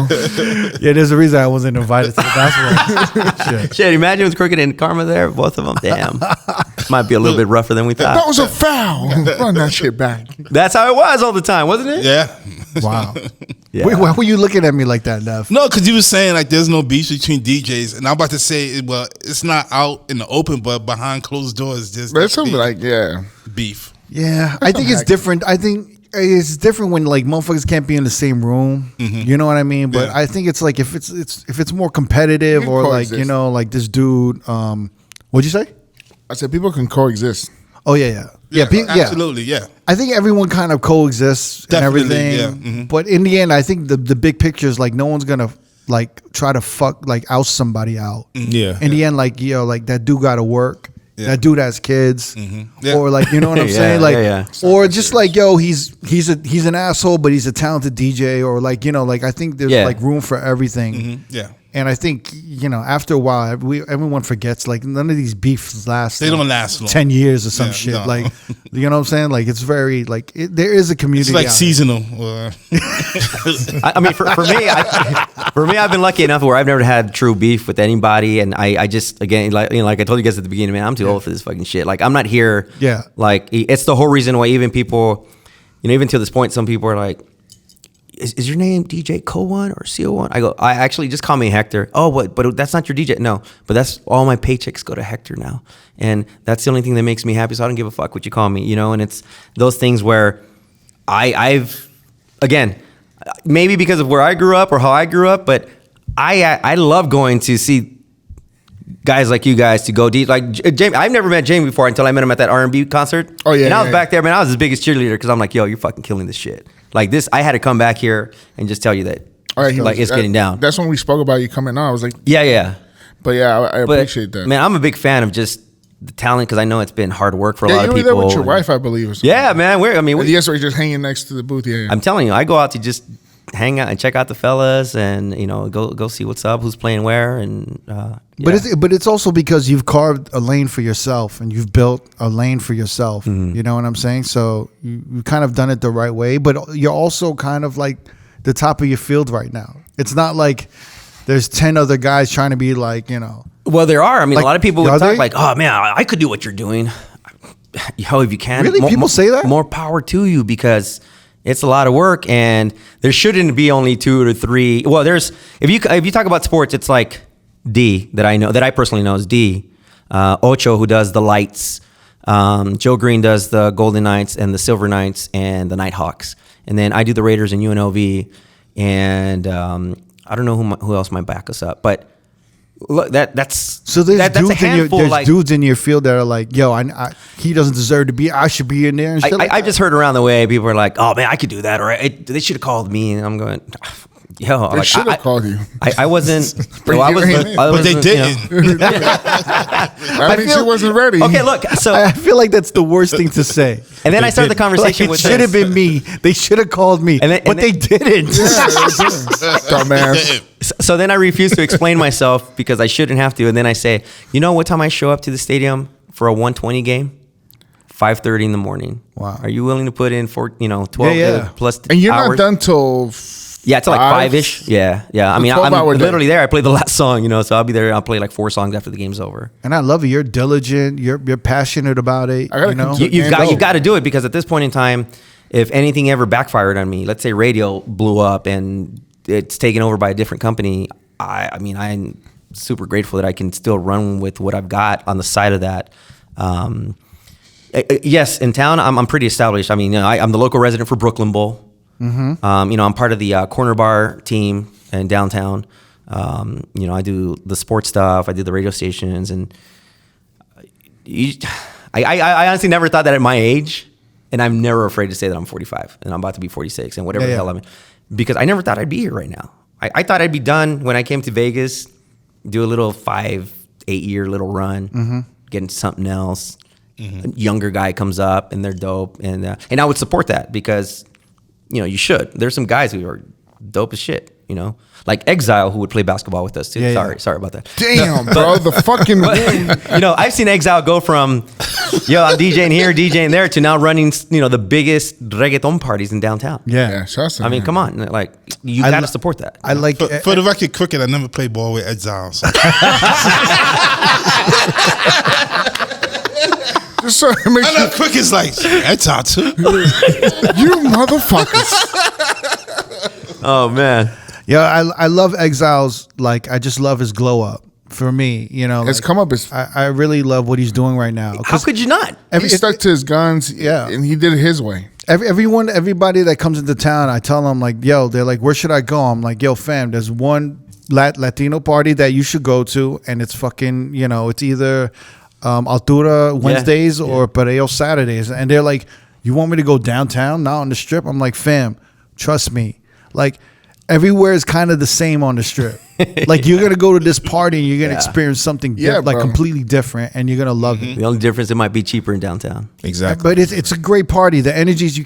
Yeah, there's a reason I wasn't invited to the basketball. Shit, imagine with Crooked and Karma there, both of them. Damn. Might be a little bit rougher than we thought. That was a foul. Run that shit back. That's how it was all the time, wasn't it? Yeah. Wow. Yeah. Wait, why were you looking at me like that, Nev? No, because you were saying like there's no beef between DJs, and I'm about to say, well, it's not out in the open, but behind closed doors, there's But it's something like, beef. Yeah, I think it's different. I think it's different when like motherfuckers can't be in the same room. Mm-hmm. You know what I mean? But I think it's like if it's more competitive or coexist. like, you know, like this dude. What'd you say? I said people can coexist. Oh yeah. Absolutely, yeah. I think everyone kind of coexists Definitely, and everything. yeah. Mm-hmm. But in the end, I think the big picture is like no one's gonna like try to fuck like oust somebody out. Yeah. In the end, like like that dude got to work. Yeah. That dude has kids, or like, you know what I'm saying, like, or just like, yo, he's an asshole, but he's a talented DJ, or like, you know, like I think there's like room for everything. Mm-hmm. Yeah. And I think, you know, after a while, everyone forgets, like, none of these beefs last. They don't last long. 10 years or some shit. No. Like, you know what I'm saying? Like, it's very, like, there is a community. It's like seasonal. I mean, for me, I've been lucky enough where I've never had true beef with anybody. And I just, again, like, you know, like I told you guys at the beginning, man, I'm too old for this fucking shit. Like, I'm not here. Yeah. Like, it's the whole reason why even people, you know, even to this point, some people are like, is your name DJ CO1 or CO1? I go, I actually just call me Hector. Oh, what? But that's not your DJ. No, but that's all my paychecks go to Hector now, and that's the only thing that makes me happy. So I don't give a fuck what you call me, you know. And it's those things where I've again, maybe because of where I grew up or how I grew up, but I love going to see guys like you guys to go deep. Like Jamie, I've never met Jamie before until I met him at that R&B concert. Oh yeah, and I was back there, man. I was his biggest cheerleader because I'm like, yo, you're fucking killing this shit. Like this, I had to come back here and just tell you that, like it's getting down. That's when we spoke about you coming on. I was like, yeah. But yeah, I appreciate that. Man, I'm a big fan of just the talent because I know it's been hard work for a lot of you were people. there with your wife, I believe. Or something. Yeah, man. You guys were just hanging next to the booth. Yeah. I'm telling you, I go out to just hang out and check out the fellas, and you know, go see what's up, who's playing where, and. But it's also because you've carved a lane for yourself and you've built a lane for yourself. Mm-hmm. You know what I'm saying? So you kind of done it the right way, but you're also kind of like the top of your field right now. It's not like there's 10 other guys trying to be like, you know. Well, there are. I mean, like, a lot of people would talk like, oh man, I could do what you're doing. Yo, if you can. Really? People say that? More power to you because it's a lot of work, and there shouldn't be only 2 or 3. Well, there's if you talk about sports, it's like D that I personally know is D. Ocho, who does the lights. Joe Green does the Golden Knights and the Silver Knights and the Nighthawks. And then I do the Raiders and UNLV. And I don't know who else might back us up. But look, that's so there's that's dudes a handful. There's dudes in your field that are like, yo, he doesn't deserve to be. I should be in there. And shit I just heard around the way people are like, oh man, I could do that, or they should have called me. And I'm going, yo, they should have called you. I wasn't. But they didn't. You know. I mean, she wasn't ready. Okay, look. So I feel like that's the worst thing to say. And then I started the conversation with. It should have been me. They should have called me, but they didn't. Dumbass. So then I refuse to explain myself because I shouldn't have to. And then I say, you know what time I show up to the stadium for a 120 game? 5:30 in the morning. Wow. Are you willing to put in 12 plus and you're hours? not done till till like 5-ish. Yeah. I mean, I'm literally there. I play the last song, you know, so I'll be there. I'll play like 4 songs after the game's over. And I love it. You're diligent. You're passionate about it. You've got to do it because at this point in time, if anything ever backfired on me, let's say radio blew up and it's taken over by a different company. I mean, I'm super grateful that I can still run with what I've got on the side of that. Yes, in town, I'm pretty established. I mean, I'm the local resident for Brooklyn Bowl. Mm-hmm. I'm part of the corner bar team in downtown. I do the sports stuff. I do the radio stations, and I honestly never thought that at my age, and I'm never afraid to say that I'm 45 and I'm about to be 46 and whatever the hell I'm in, because I never thought I'd be here right now. I thought I'd be done when I came to Vegas, do a little 5-8 year little run, getting something else. A younger guy comes up and they're dope, and I would support that because you should. There's some guys who are dope as shit, like Exile, who would play basketball with us too. Sorry about that. Damn, bro, the fucking win. I've seen Exile go from I'm DJing here, DJing there, to now running the biggest reggaeton parties in downtown. I mean, come on, like you gotta support that. I like for the record, cricket. I never played ball with Exile. So. Just so it makes I know Quick is like, Exile too. You motherfuckers. Oh man. Yeah, I love Exile's, like, I just love his glow up. For me, his come up is. I really love what he's doing right now. How could you not? He stuck to his guns, and he did it his way. Everybody that comes into town, I tell them, like, yo, they're like, where should I go? I'm like, yo, fam, there's one Latino party that you should go to, and it's fucking, it's either Altura Wednesdays or Pareo Saturdays, and they're like, you want me to go downtown, not on the strip? I'm like, fam, trust me, like. Everywhere is kind of the same on the strip. Like, you're gonna go to this party and you're gonna experience something completely different, and you're gonna love it. The only difference, it might be cheaper in downtown. Exactly. But it's a great party. The energies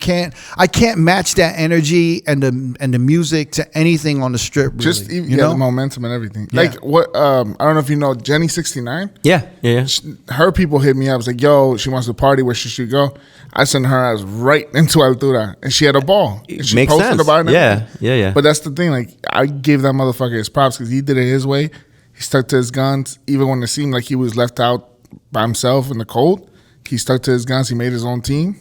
I can't match that energy and the music to anything on the strip. Really. Just the momentum and everything. Yeah. Like what? I don't know if you know Jenny 69. Yeah. Her people hit me up. I was like, yo, she wants to party. Where should she go? I sent her ass right into Altura, and she had a ball. And she Makes posted sense. about it. Yeah. But that's the thing. Like, I gave that motherfucker his props because he did it his way. He stuck to his guns, even when it seemed like he was left out by himself in the cold. He stuck to his guns. He made his own team,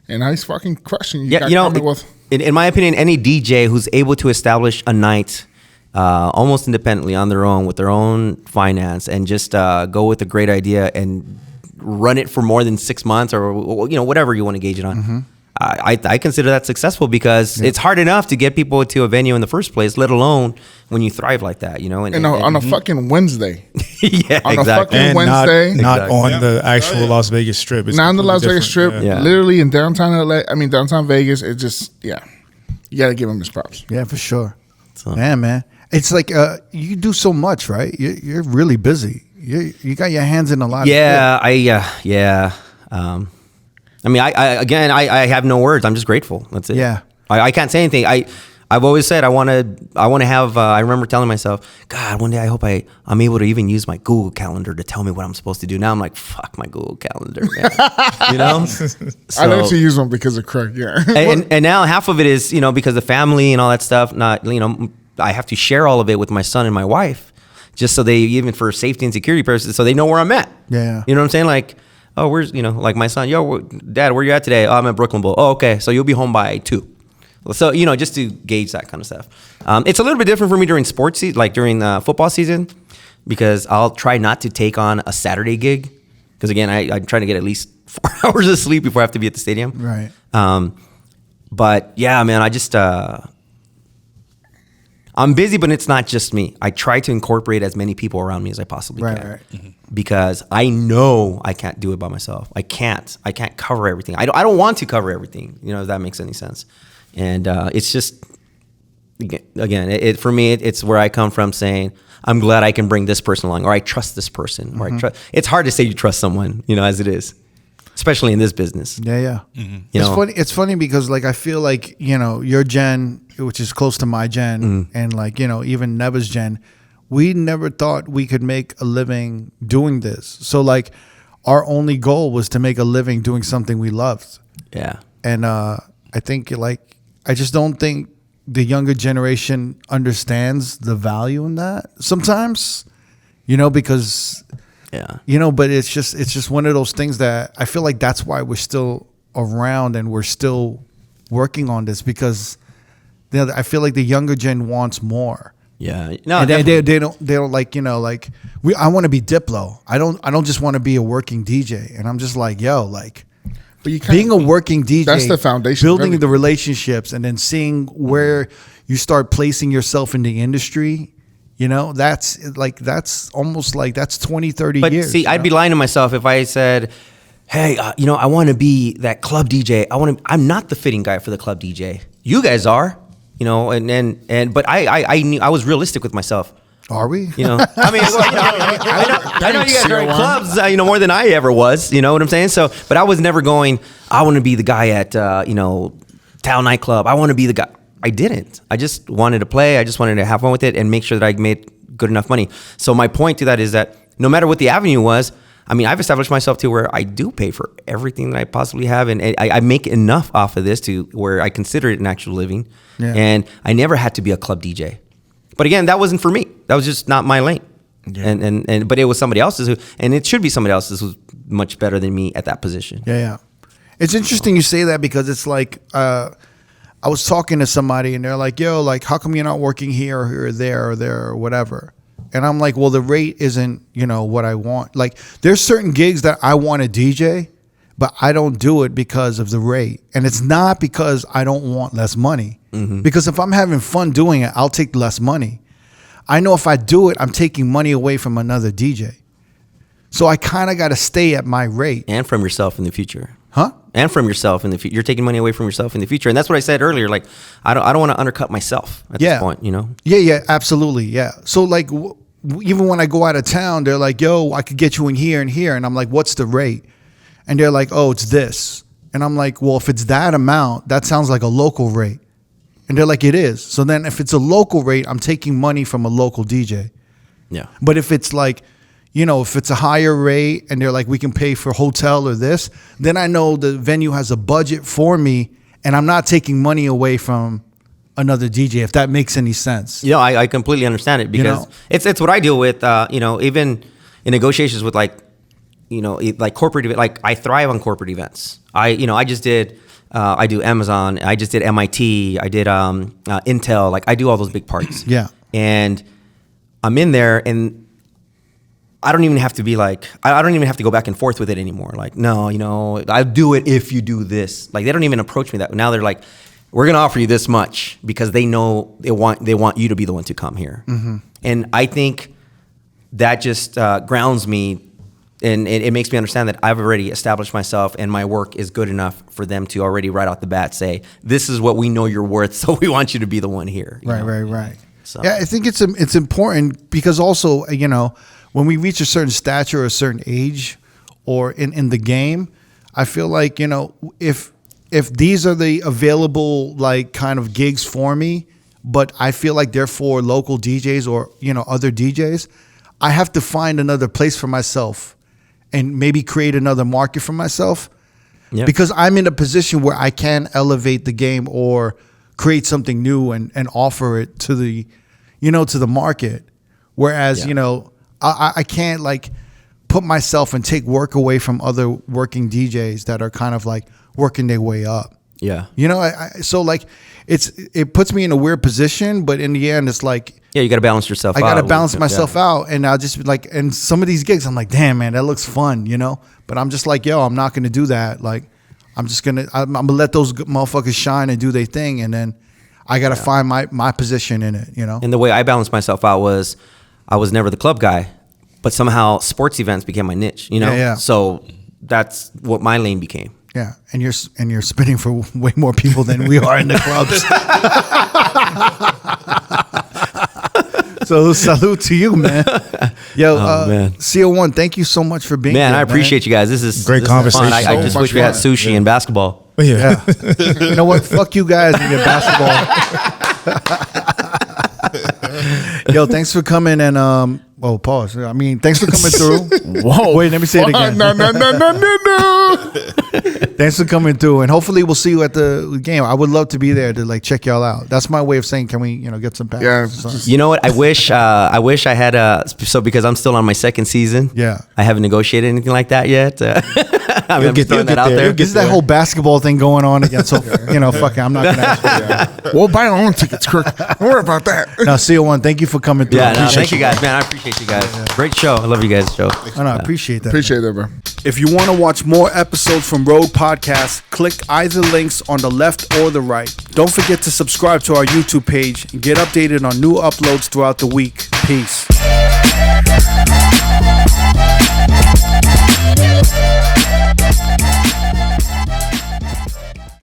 and now he's fucking crushing. In my opinion, any DJ who's able to establish a night almost independently on their own with their own finance and just go with a great idea and run it for more than 6 months or whatever you want to gauge it on. I consider that successful because it's hard enough to get people to a venue in the first place, let alone when you thrive like that, And on a fucking Wednesday. On a fucking and Wednesday. Not on the actual Las Vegas Strip. It's not on the Las Vegas Strip. Yeah. Literally in downtown LA. I mean, downtown Vegas. It just, you got to give him his props. Yeah, for sure. Man. It's like you do so much, right? You're really busy. You got your hands in a lot. I mean, I have no words. I'm just grateful. That's it. Yeah. I can't say anything. I've always said I want to have. I remember telling myself, God, one day I hope I'm able to even use my Google Calendar to tell me what I'm supposed to do. Now I'm like, fuck my Google Calendar, man. So, I learned to use them because of Craig. Yeah. and now half of it is because of family and all that stuff. Not I have to share all of it with my son and my wife, just so they, even for safety and security purposes, so they know where I'm at. Yeah. You know what I'm saying? Like, oh, where's, like my son, Dad, where you at today? Oh, I'm at Brooklyn Bowl. Oh, okay. So you'll be home by 2. So, just to gauge that kind of stuff. It's a little bit different for me during sports season, like during football season, because I'll try not to take on a Saturday gig. Because again, I'm trying to get at least 4 hours of sleep before I have to be at the stadium. Right. But yeah, man, I just, I'm busy, but it's not just me. I try to incorporate as many people around me as I possibly can. Right. Mm-hmm. Because I know I can't do it by myself. I can't cover everything. I don't want to cover everything, if that makes any sense. And it's just, again, for me, it's where I come from saying, I'm glad I can bring this person along, or I trust this person, or I trust. It's hard to say you trust someone, as it is, especially in this business. Yeah. Mm-hmm. It's funny because, like, I feel like, your gen, which is close to my gen, and like, even Neva's gen, we never thought we could make a living doing this. So like, our only goal was to make a living doing something we loved. Yeah. And I think, like, I just don't think the younger generation understands the value in that sometimes, because, but it's just one of those things that I feel like that's why we're still around and we're still working on this, because I feel like the younger gen wants more. Yeah, no, and they don't like, I want to be Diplo. I don't just want to be a working DJ. And I'm just like, yo, like, being a working DJ, that's the foundation. Building the relationships, and then seeing where you start placing yourself in the industry. That's almost like that's 20, 30 but years. See, I'd be lying to myself if I said, hey, I want to be that club DJ. I'm not the fitting guy for the club DJ. You guys are, but I knew I was realistic with myself. Are we? I mean, I know you guys are in clubs, more than I ever was. You know what I'm saying? So, but I was never going, I want to be the guy at, Town Nightclub. I want to be the guy. I didn't. I just wanted to play. I just wanted to have fun with it and make sure that I made good enough money. So my point to that is that no matter what the avenue was, I mean, I've established myself to where I do pay for everything that I possibly have. And I make enough off of this to where I consider it an actual living. Yeah. And I never had to be a club DJ. But again, that wasn't for me. That was just not my lane. Yeah. But it was somebody else's, and it should be somebody else's who's much better than me at that position. Yeah. It's interesting you say that because it's like, I was talking to somebody and they're like, yo, like, how come you're not working here or there or whatever? And I'm like, well, the rate isn't, what I want. Like, there's certain gigs that I want to DJ, but I don't do it because of the rate. And it's not because I don't want less money. Mm-hmm. Because if I'm having fun doing it, I'll take less money. I know if I do it, I'm taking money away from another DJ. So I kind of got to stay at my rate. And from yourself in the future. Huh? And from yourself in the future. You're taking money away from yourself in the future. And that's what I said earlier. Like, I don't want to undercut myself at this point, Yeah, absolutely. Yeah. So like, even when I go out of town, they're like, yo, I could get you in here and here. And I'm like, what's the rate? And they're like, oh, it's this. And I'm like, well, if it's that amount, that sounds like a local rate. And they're like, it is. So then if it's a local rate, I'm taking money from a local DJ. Yeah. But if it's like, if it's a higher rate and they're like, we can pay for hotel or this, then I know the venue has a budget for me and I'm not taking money away from another DJ, if that makes any sense. Yeah, I completely understand it because it's what I deal with, even in negotiations with like corporate, like I thrive on corporate events. I just did, I do Amazon, I just did MIT, I did Intel, like I do all those big parties. Yeah. And I'm in there and I don't even have to be like, I don't even have to go back and forth with it anymore. Like, no, I'll do it if you do this. Like, they don't even approach me that. Now they're like, we're going to offer you this much because they know they want you to be the one to come here. Mm-hmm. And I think that just grounds me and it makes me understand that I've already established myself and my work is good enough for them to already right off the bat say, this is what we know you're worth, so we want you to be the one here. Right. So. Yeah, I think it's important because also, when we reach a certain stature or a certain age or in the game, I feel like, if these are the available like kind of gigs for me, but I feel like they're for local DJs or, other DJs, I have to find another place for myself and maybe create another market for myself because I'm in a position where I can elevate the game or create something new and offer it to the, to the market. Whereas, I can't like put myself and take work away from other working DJs that are kind of like working their way up. Yeah. So like it puts me in a weird position, but in the end it's like, yeah, you got to balance yourself out. I got to balance myself out. And I'll just be like, and some of these gigs, I'm like, damn, man, that looks fun, but I'm just like, yo, I'm not going to do that. Like, I'm going to let those motherfuckers shine and do their thing. And then I got to find my position in it, And the way I balanced myself out was, I was never the club guy, but somehow sports events became my niche, Yeah. So that's what my lane became. Yeah, and you're spinning for way more people than we are in the clubs. So salute to you, man. Yo, man. CO1, thank you so much for being here. Man, I appreciate you guys. This is great conversation. Fun. I just wish we had sushi and basketball. Yeah. You know what? Fuck you guys and your basketball. Yo, thanks for coming and pause. I mean, thanks for coming through. Whoa. Wait, let me say it again. No. Thanks for coming through, and hopefully we'll see you at the game. I would love to be there to like check y'all out. That's my way of saying, can we, get some passes? Yeah. You know what? I wish I had so because I'm still on my second season. Yeah. I haven't negotiated anything like that yet. I'm just throwing that out there. This is that whole basketball thing going on again. So fuck it, I'm not gonna ask you. We'll buy our own tickets, Kirk. Don't worry about that. Now, CO1, thank you for coming through. Yeah, thank you guys, man. I appreciate you guys. Great show. I love you guys' show. I appreciate that. Appreciate it, bro. If you want to watch more episodes from R.O.A.D Podcast, click either links on the left or the right. Don't forget to subscribe to our YouTube page and get updated on new uploads throughout the week. Peace.